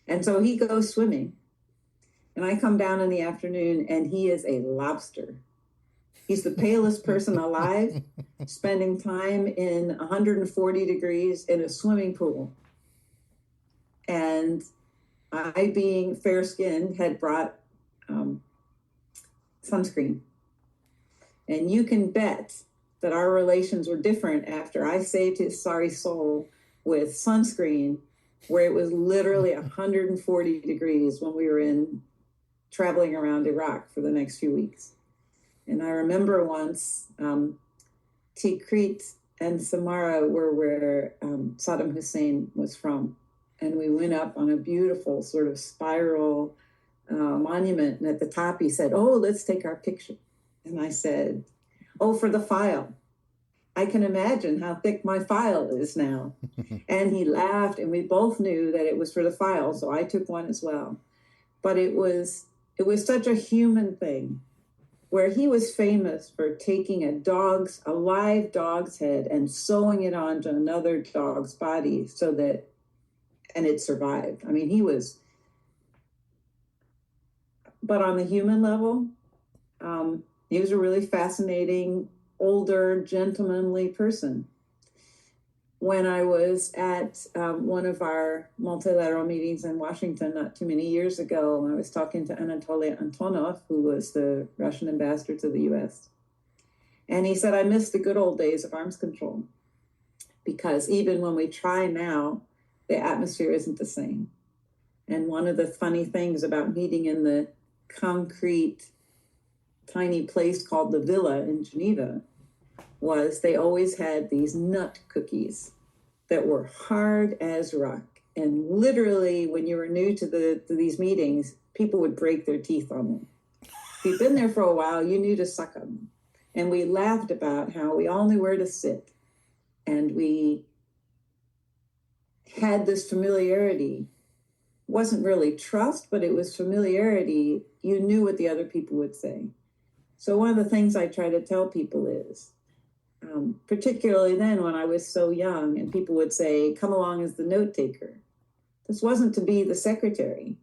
And so he goes swimming, and I come down in the afternoon, and he is a lobster. He's the palest person alive, spending time in 140 degrees in a swimming pool. And I, being fair-skinned, had brought sunscreen. And you can bet that our relations were different after I saved his sorry soul with sunscreen, where it was literally 140 degrees when we were traveling around Iraq for the next few weeks. And I remember once Tikrit and Samarra were where Saddam Hussein was from. And we went up on a beautiful sort of spiral monument. And at the top, he said, "Oh, let's take our picture." And I said, "Oh, for the file. I can imagine how thick my file is now." And he laughed, and we both knew that it was for the file. So I took one as well. But it was such a human thing, where he was famous for taking a live dog's head and sewing it onto another dog's body and it survived. I mean, but on the human level, he was a really fascinating, older, gentlemanly person. When I was at one of our multilateral meetings in Washington not too many years ago, I was talking to Anatoly Antonov, who was the Russian ambassador to the US. And he said, "I miss the good old days of arms control, because even when we try now, the atmosphere isn't the same." And one of the funny things about meeting in the concrete tiny place called the Villa in Geneva was they always had these nut cookies that were hard as rock. And literally, when you were new to these meetings, people would break their teeth on them. If you'd been there for a while, you knew to suck on them. And we laughed about how we all knew where to sit. And we had this familiarity. It wasn't really trust, but it was familiarity. You knew what the other people would say. So one of the things I try to tell people is, particularly then when I was so young and people would say, "Come along as the note taker." This wasn't to be the secretary.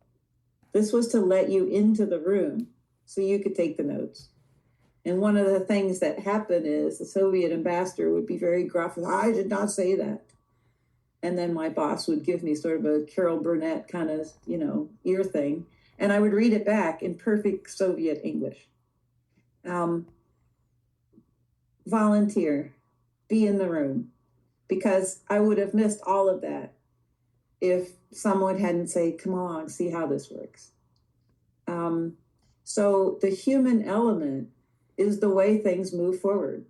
This was to let you into the room so you could take the notes. And one of the things that happened is the Soviet ambassador would be very gruff. "I did not say that." And then my boss would give me sort of a Carol Burnett kind of, ear thing. And I would read it back in perfect Soviet English. Volunteer, be in the room, because I would have missed all of that if someone hadn't said, "Come along, see how this works." So the human element is the way things move forward.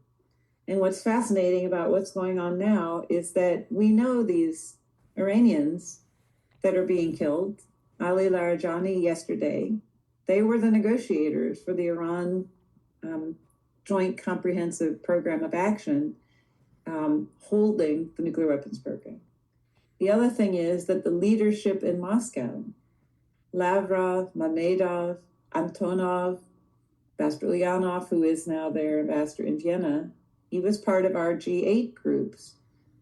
And what's fascinating about what's going on now is that we know these Iranians that are being killed, Ali Larijani yesterday, they were the negotiators for the Iran Joint Comprehensive Program of Action holding the nuclear weapons program. The other thing is that the leadership in Moscow, Lavrov, Mamedov, Antonov, Vasilyanov, who is now their ambassador in Vienna, he was part of our G8 groups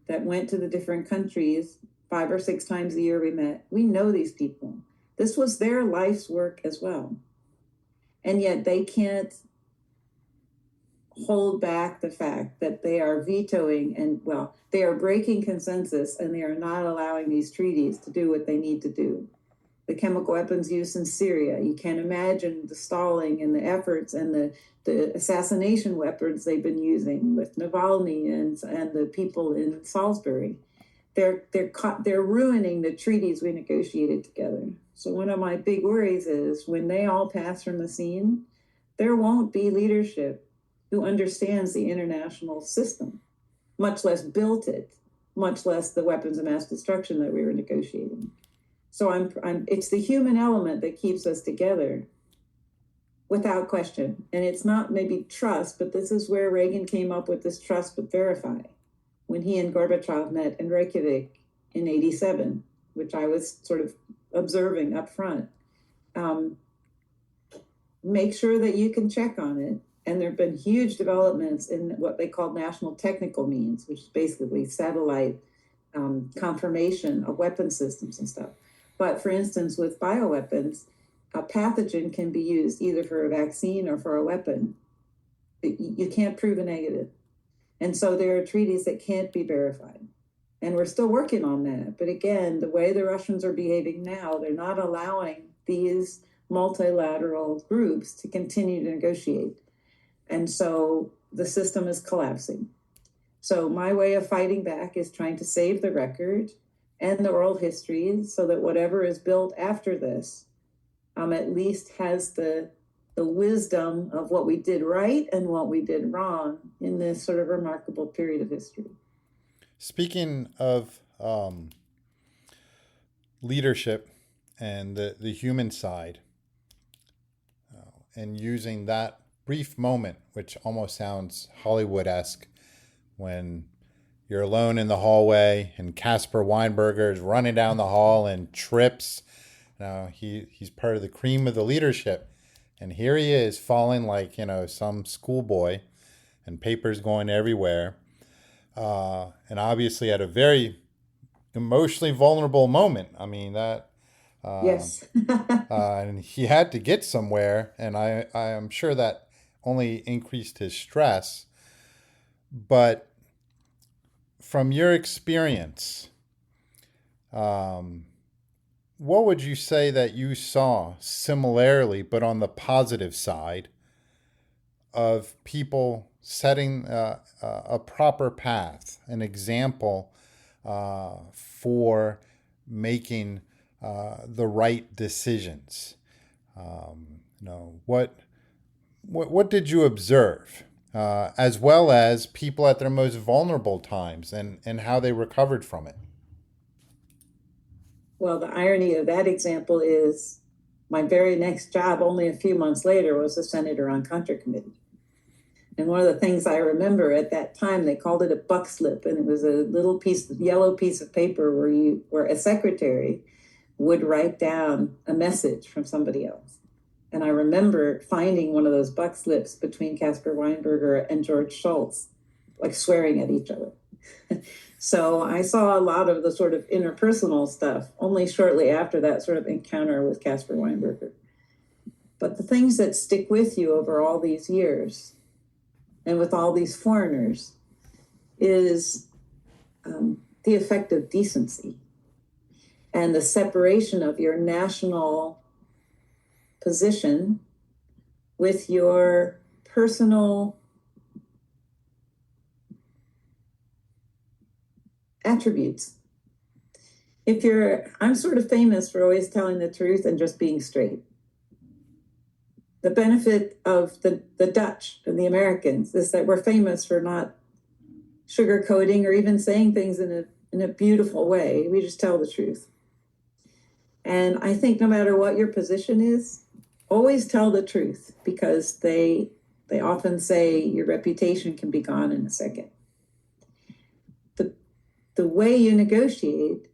that went to the different countries 5 or 6 times a year we met. We know these people. This was their life's work as well. And yet they can't hold back the fact that they are vetoing and, well, they are breaking consensus and they are not allowing these treaties to do what they need to do. The chemical weapons use in Syria, you can't imagine the stalling and the efforts and the assassination weapons they've been using with Navalny and the people in Salisbury. They're ruining the treaties we negotiated together. So one of my big worries is when they all pass from the scene, there won't be leadership who understands the international system, much less built it, much less the weapons of mass destruction that we were negotiating. So it's the human element that keeps us together without question. And it's not maybe trust, but this is where Reagan came up with this trust but verify when he and Gorbachev met in Reykjavik in 87, which I was sort of observing up front. Make sure that you can check on it. And there have been huge developments in what they call national technical means, which is basically satellite confirmation of weapon systems and stuff. But for instance, with bioweapons, a pathogen can be used either for a vaccine or for a weapon. You can't prove a negative. And so there are treaties that can't be verified. And we're still working on that. But again, the way the Russians are behaving now, they're not allowing these multilateral groups to continue to negotiate. And so the system is collapsing. So my way of fighting back is trying to save the record and the oral histories so that whatever is built after this at least has the wisdom of what we did right and what we did wrong in this sort of remarkable period of history. Speaking of leadership and the human side, and using that brief moment, which almost sounds Hollywood-esque, when you're alone in the hallway and Caspar Weinberger is running down the hall and trips. Now he's part of the cream of the leadership. And here he is falling like, some schoolboy and papers going everywhere. And obviously at a very emotionally vulnerable moment. I mean, that... yes. and he had to get somewhere. And I am sure that only increased his stress. But from your experience, what would you say that you saw similarly, but on the positive side, of people setting a proper path, an example for making the right decisions? What did you observe, as well as people at their most vulnerable times and how they recovered from it? Well, the irony of that example is my very next job, only a few months later, was a senator on Contra Committee. And one of the things I remember at that time, they called it a buck slip, and it was a little yellow piece of paper where a secretary would write down a message from somebody else. And I remember finding one of those buck slips between Caspar Weinberger and George Shultz, like swearing at each other. So I saw a lot of the sort of interpersonal stuff only shortly after that sort of encounter with Caspar Weinberger. But the things that stick with you over all these years and with all these foreigners is the effect of decency and the separation of your national position with your personal attributes. I'm sort of famous for always telling the truth and just being straight. The benefit of the Dutch and the Americans is that we're famous for not sugarcoating or even saying things in a beautiful way. We just tell the truth. And I think no matter what your position is, always tell the truth, because they often say your reputation can be gone in a second. The way you negotiate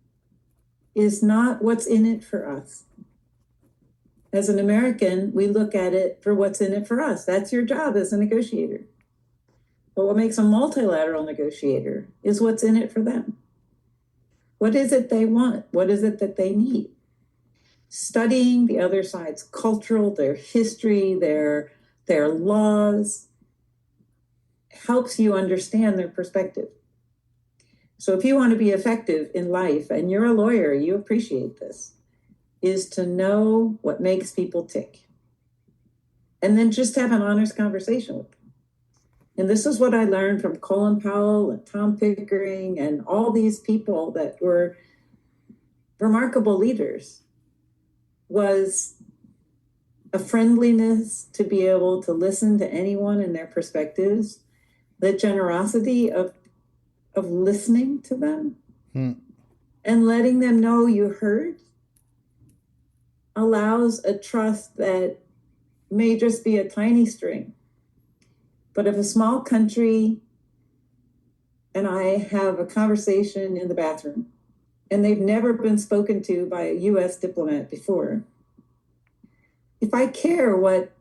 is not what's in it for us. As an American, we look at it for what's in it for us. That's your job as a negotiator. But what makes a multilateral negotiator is what's in it for them. What is it they want? What is it that they need? Studying the other side's cultural, their history, their laws, helps you understand their perspective. So if you want to be effective in life, and you're a lawyer, you appreciate this, is to know what makes people tick. And then just have an honest conversation with them. And this is what I learned from Colin Powell and Tom Pickering and all these people that were remarkable leaders, was a friendliness to be able to listen to anyone and their perspectives, the generosity of listening to them and letting them know you heard, allows a trust that may just be a tiny string. But if a small country and I have a conversation in the bathroom and they've never been spoken to by a US diplomat before, if I care what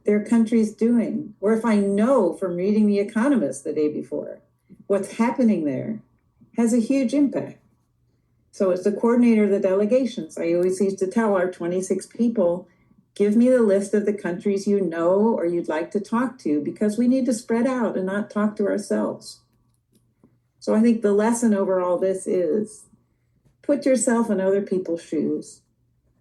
their country's doing, or if I know from reading The Economist the day before, what's happening there, has a huge impact. So as the coordinator of the delegations, I always used to tell our 26 people, give me the list of the countries you know or you'd like to talk to, because we need to spread out and not talk to ourselves. So I think the lesson over all this is put yourself in other people's shoes.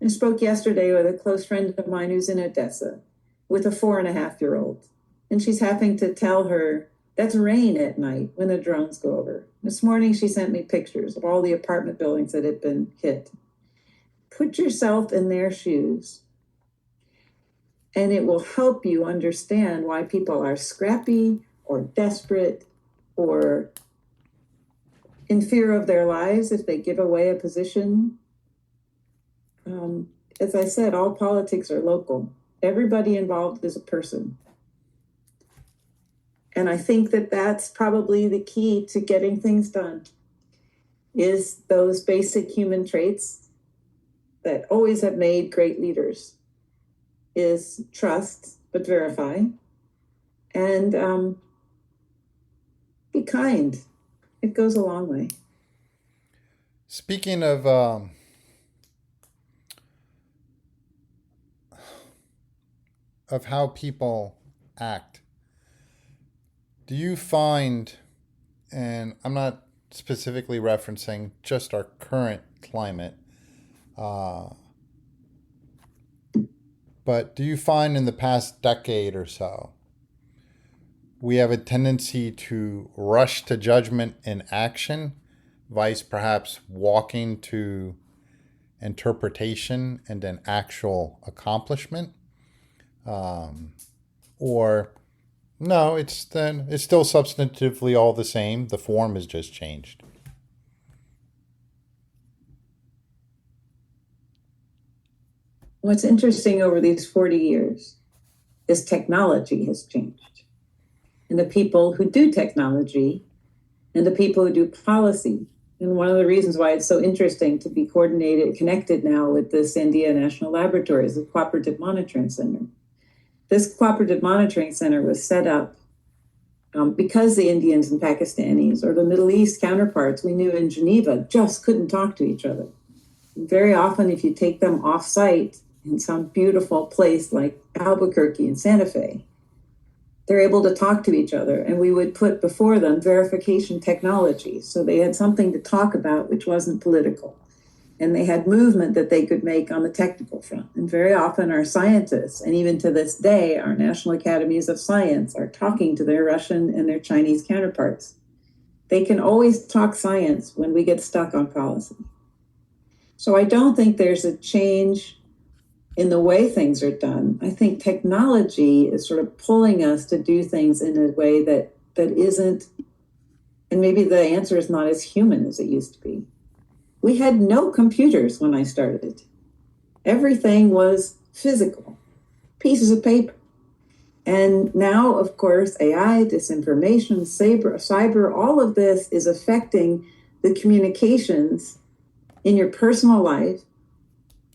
I spoke yesterday with a close friend of mine who's in Odesa with a 4.5-year-old. And she's having to tell her, that's rain at night when the drones go over. This morning, she sent me pictures of all the apartment buildings that had been hit. Put yourself in their shoes, and it will help you understand why people are scrappy or desperate or in fear of their lives if they give away a position. As I said, all politics are local. Everybody involved is a person. And I think that that's probably the key to getting things done, is those basic human traits that always have made great leaders, is trust, but verify, and be kind. It goes a long way. Speaking of how people act, do you find, and I'm not specifically referencing just our current climate, but do you find in the past decade or so, we have a tendency to rush to judgment in action, vice perhaps walking to interpretation and then actual accomplishment? Or no, it's still substantively all the same. The form has just changed. What's interesting over these 40 years is technology has changed. And the people who do technology and the people who do policy. And one of the reasons why it's so interesting to be connected now with the Sandia National Laboratories, the Cooperative Monitoring Center. This Cooperative Monitoring Center was set up because the Indians and Pakistanis, or the Middle East counterparts we knew in Geneva, just couldn't talk to each other. And very often, if you take them off-site in some beautiful place like Albuquerque and Santa Fe, they're able to talk to each other, and we would put before them verification technology. So they had something to talk about which wasn't political. And they had movement that they could make on the technical front. And very often our scientists, and even to this day, our National Academies of Science are talking to their Russian and their Chinese counterparts. They can always talk science when we get stuck on policy. So I don't think there's a change in the way things are done. I think technology is sort of pulling us to do things in a way that isn't, and maybe the answer is not as human as it used to be. We had no computers when I started. Everything was physical, pieces of paper. And now, of course, AI, disinformation, cyber, all of this is affecting the communications in your personal life.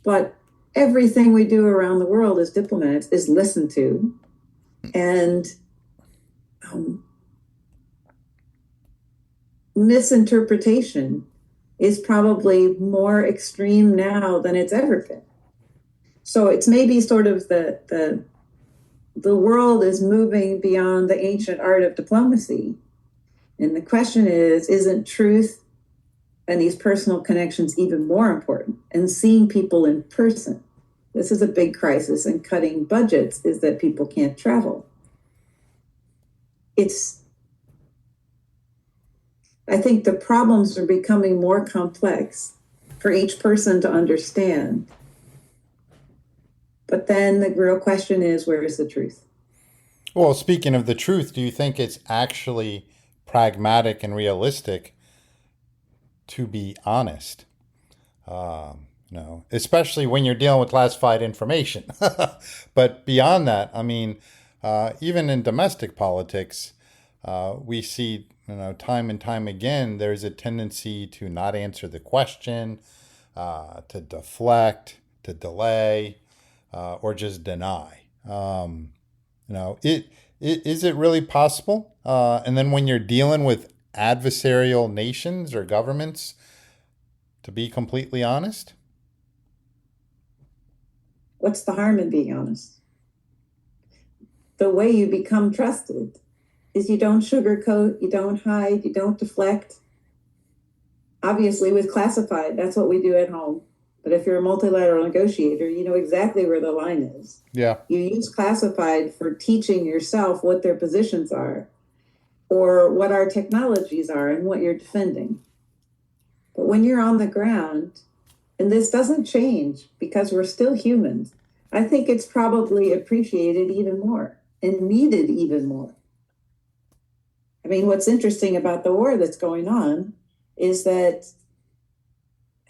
But everything we do around the world as diplomats is listened to. And misinterpretation is probably more extreme now than it's ever been. So it's maybe sort of the world is moving beyond the ancient art of diplomacy. And the question is, isn't truth and these personal connections even more important? And seeing people in person. This is a big crisis, and cutting budgets is that people can't travel. I think the problems are becoming more complex for each person to understand. But then the real question is, where is the truth? Well, speaking of the truth, do you think it's actually pragmatic and realistic to be honest? Especially when you're dealing with classified information. But beyond that, I mean, even in domestic politics, we see, time and time again, there's a tendency to not answer the question, to deflect, to delay, or just deny. Is it really possible? And then when you're dealing with adversarial nations or governments, to be completely honest? What's the harm in being honest? The way you become trusted is you don't sugarcoat, you don't hide, you don't deflect. Obviously, with classified, that's what we do at home. But if you're a multilateral negotiator, you know exactly where the line is. Yeah. You use classified for teaching yourself what their positions are, or what our technologies are and what you're defending. But when you're on the ground, and this doesn't change because we're still humans, I think it's probably appreciated even more and needed even more. I mean, what's interesting about the war that's going on is that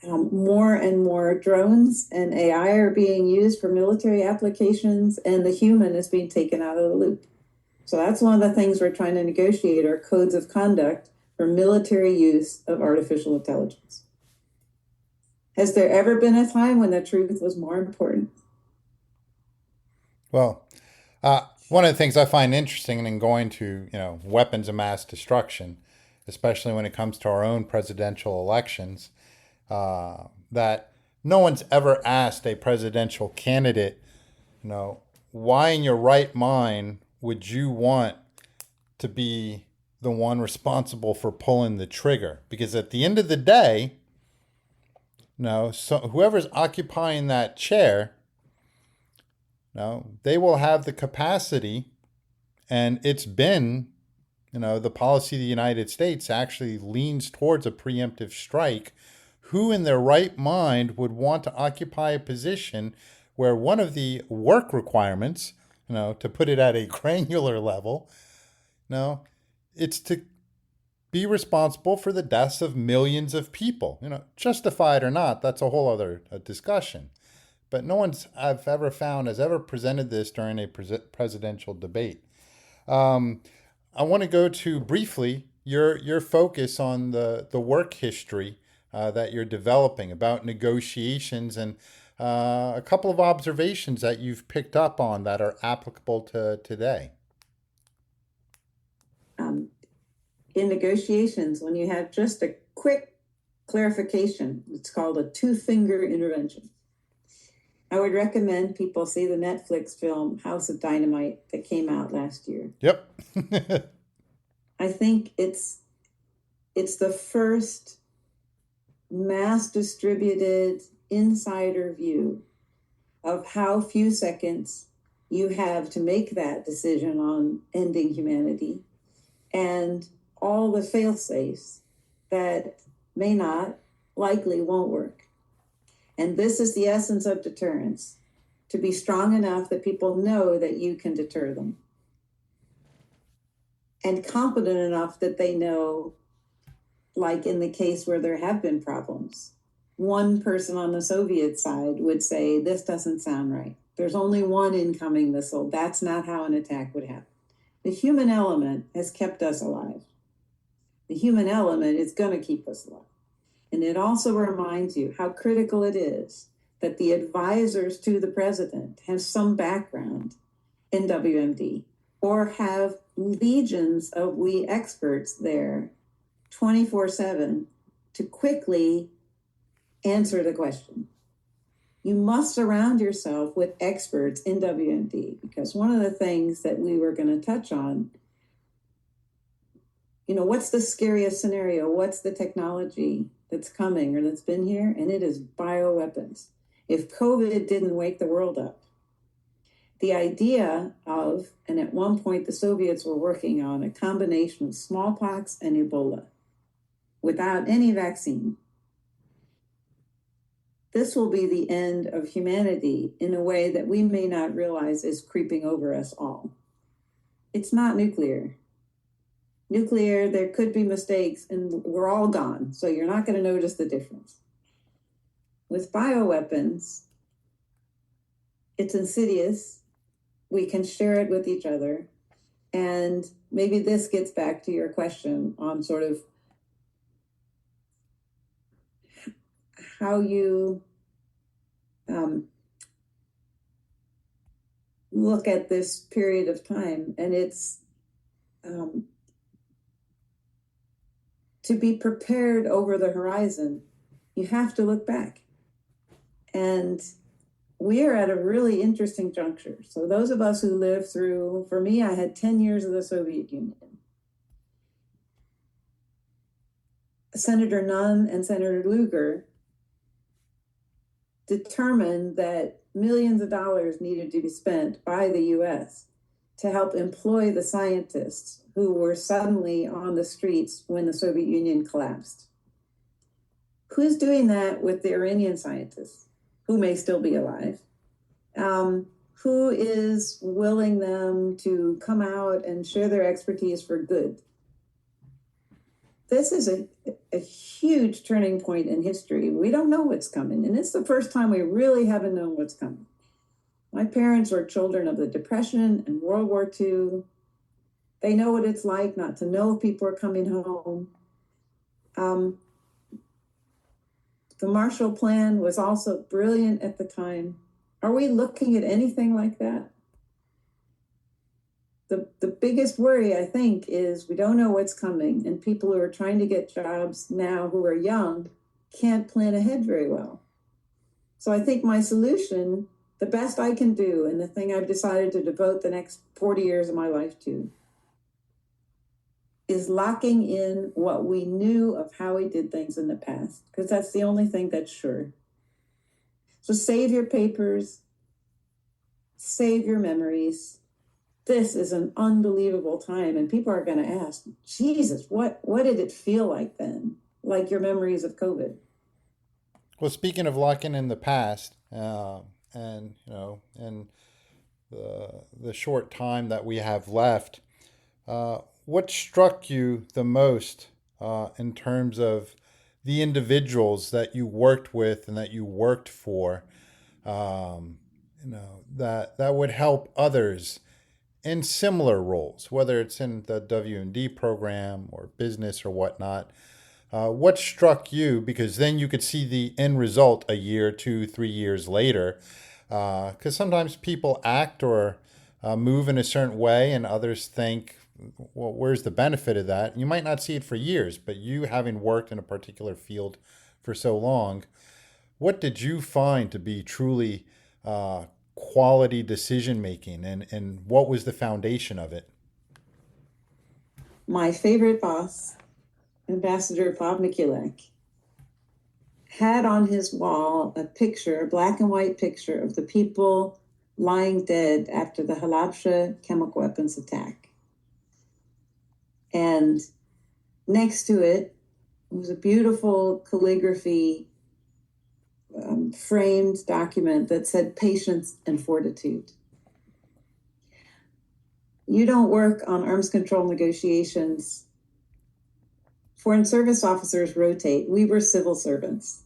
more and more drones and AI are being used for military applications, and the human is being taken out of the loop. So that's one of the things we're trying to negotiate, are codes of conduct for military use of artificial intelligence. Has there ever been a time when the truth was more important? Well, one of the things I find interesting in going to, weapons of mass destruction, especially when it comes to our own presidential elections, that no one's ever asked a presidential candidate, why in your right mind would you want to be the one responsible for pulling the trigger? Because at the end of the day, so whoever's occupying that chair, they will have the capacity, and it's been, the policy of the United States actually leans towards a preemptive strike. Who in their right mind would want to occupy a position where one of the work requirements, to put it at a granular level, it's to be responsible for the deaths of millions of people, justified or not, that's a whole other discussion. But no one's I've ever found has ever presented this during a presidential debate. I want to go to briefly your focus on the work history that you're developing about negotiations, and a couple of observations that you've picked up on that are applicable to today. In negotiations, when you have just a quick clarification, it's called a two-finger intervention. I would recommend people see the Netflix film House of Dynamite that came out last year. Yep. I think it's the first mass distributed insider view of how few seconds you have to make that decision on ending humanity, and all the fail-safes that may not, likely won't work. And this is the essence of deterrence. to be strong enough that people know that you can deter them, and competent enough that they know, like in the case where there have been problems, one person on the Soviet side would say, this doesn't sound right. There's only one incoming missile. That's not how an attack would happen. The human element has kept us alive. The human element is going to keep us alive. And it also reminds you how critical it is that the advisors to the president have some background in WMD or have legions of we experts there 24/7 to quickly answer the question. You must surround yourself with experts in WMD, because one of the things that we were going to touch on, what's the scariest scenario? What's the technology that's coming or that's been here? And it is bioweapons. If COVID didn't wake the world up, the idea of, and at one point the Soviets were working on a combination of smallpox and Ebola without any vaccine. This will be the end of humanity in a way that we may not realize is creeping over us all. It's not nuclear. Nuclear, there could be mistakes and we're all gone, so you're not going to notice the difference. With bioweapons, it's insidious. We can share it with each other. And maybe this gets back to your question on sort of how you look at this period of time. And it's to be prepared over the horizon, you have to look back. And we are at a really interesting juncture. So those of us who lived through, for me, I had 10 years of the Soviet Union. Senator Nunn and Senator Lugar determined that millions of dollars needed to be spent by the US to help employ the scientists who were suddenly on the streets when the Soviet Union collapsed. Who's doing that with the Iranian scientists who may still be alive? Who is willing them to come out and share their expertise for good? This is a huge turning point in history. We don't know what's coming, and it's the first time we really haven't known what's coming. My parents were children of the Depression and World War II. They know what it's like not to know if people are coming home. The Marshall Plan was also brilliant at the time. Are we looking at anything like that? The biggest worry, I think, is we don't know what's coming, and people who are trying to get jobs now who are young can't plan ahead very well. So I think my solution, the best I can do, and the thing I've decided to devote the next 40 years of my life to, is locking in what we knew of how we did things in the past, because that's the only thing that's sure. So save your papers, save your memories. This is an unbelievable time, and people are going to ask, Jesus, what did it feel like then? Like your memories of COVID. Well, speaking of locking in the past, and in the short time that we have left, what struck you the most in terms of the individuals that you worked with and that you worked for, that would help others in similar roles, whether it's in the WMD program or business or whatnot? What struck you? Because then you could see the end result a year, 2, 3 years later. Because sometimes people act or move in a certain way and others think, well, where's the benefit of that? You might not see it for years, but you having worked in a particular field for so long, what did you find to be truly quality decision making, and what was the foundation of it? My favorite boss, Ambassador Bob Mikulek, had on his wall a picture, a black and white picture of the people lying dead after the Halabja chemical weapons attack. And next to it was a beautiful calligraphy framed document that said patience and fortitude. You don't work on arms control negotiations. Foreign service officers rotate. We were civil servants.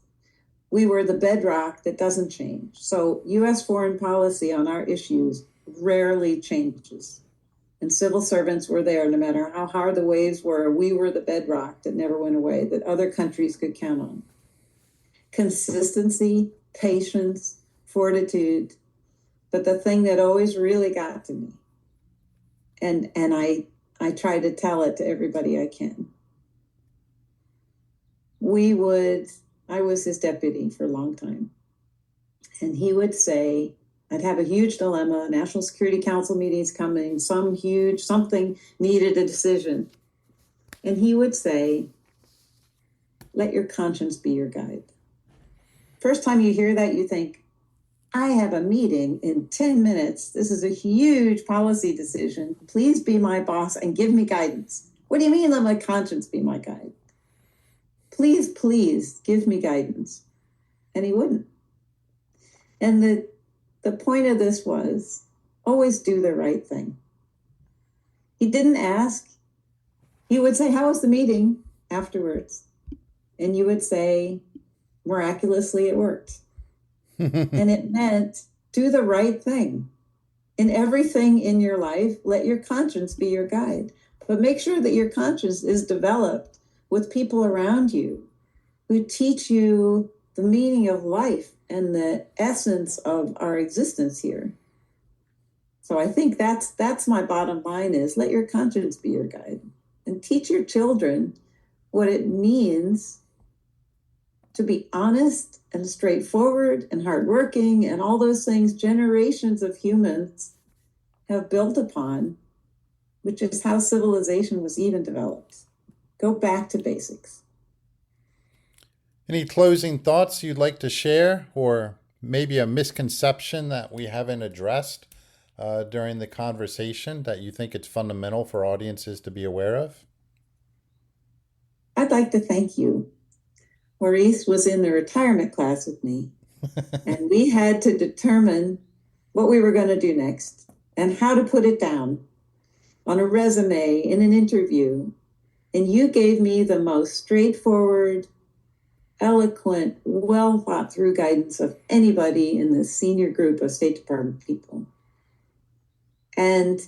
We were the bedrock that doesn't change. So US foreign policy on our issues rarely changes. And civil servants were there no matter how hard the waves were. We were the bedrock that never went away, that other countries could count on. Consistency, patience, fortitude. But the thing that always really got to me, and I try to tell it to everybody I can. I was his deputy for a long time. And he would say, I'd have a huge dilemma, National Security Council meetings coming, something needed a decision. And he would say, let your conscience be your guide. First time you hear that, you think, I have a meeting in 10 minutes. This is a huge policy decision. Please be my boss and give me guidance. What do you mean let my conscience be my guide? Please give me guidance. And he wouldn't. And the point of this was always do the right thing. He didn't ask. He would say, how was the meeting afterwards? And you would say, miraculously, it worked. And it meant do the right thing. In everything in your life, let your conscience be your guide. But make sure that your conscience is developed with people around you who teach you the meaning of life and the essence of our existence here. So I think that's my bottom line is let your conscience be your guide and teach your children what it means to be honest and straightforward and hardworking and all those things generations of humans have built upon, which is how civilization was even developed. Go back to basics. Any closing thoughts you'd like to share, or maybe a misconception that we haven't addressed during the conversation that you think it's fundamental for audiences to be aware of? I'd like to thank you. Maurice was in the retirement class with me, and we had to determine what we were going to do next and how to put it down on a resume in an interview. And you gave me the most straightforward, eloquent, well thought through guidance of anybody in this senior group of State Department people. And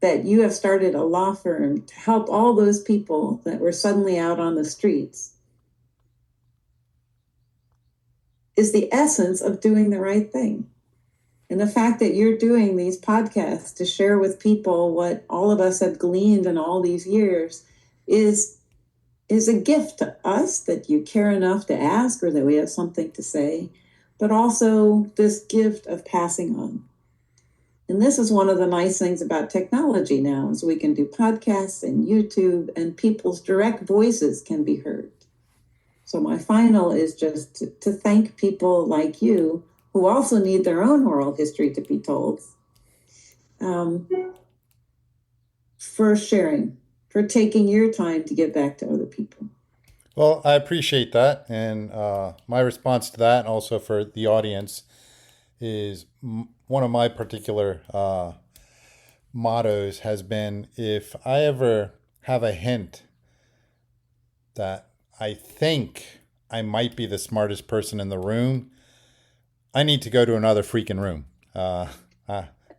that you have started a law firm to help all those people that were suddenly out on the streets is the essence of doing the right thing. And the fact that you're doing these podcasts to share with people what all of us have gleaned in all these years is a gift to us that you care enough to ask or that we have something to say, but also this gift of passing on. And this is one of the nice things about technology now is we can do podcasts and YouTube and people's direct voices can be heard. So my final is just to thank people like you who also need their own oral history to be told, for sharing, for taking your time to get back to other people. Well, I appreciate that. And my response to that, and also for the audience, is one of my particular mottos has been, if I ever have a hint that I think I might be the smartest person in the room, I need to go to another freaking room.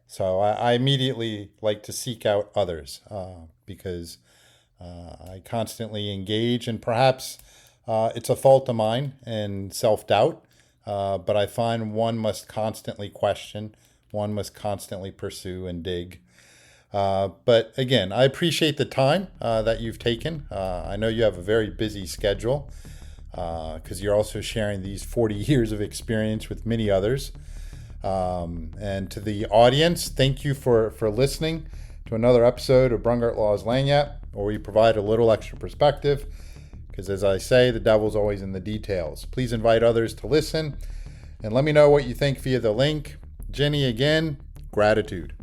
So I immediately like to seek out others because I constantly engage, and perhaps it's a fault of mine and self-doubt, but I find one must constantly question, one must constantly pursue and dig. But again, I appreciate the time that you've taken. I know you have a very busy schedule because you're also sharing these 40 years of experience with many others. And to the audience, thank you for listening to another episode of Brungart Law's Lagniappe, where we provide a little extra perspective because, as I say, the devil's always in the details. Please invite others to listen and let me know what you think via the link. Jennie, again, gratitude.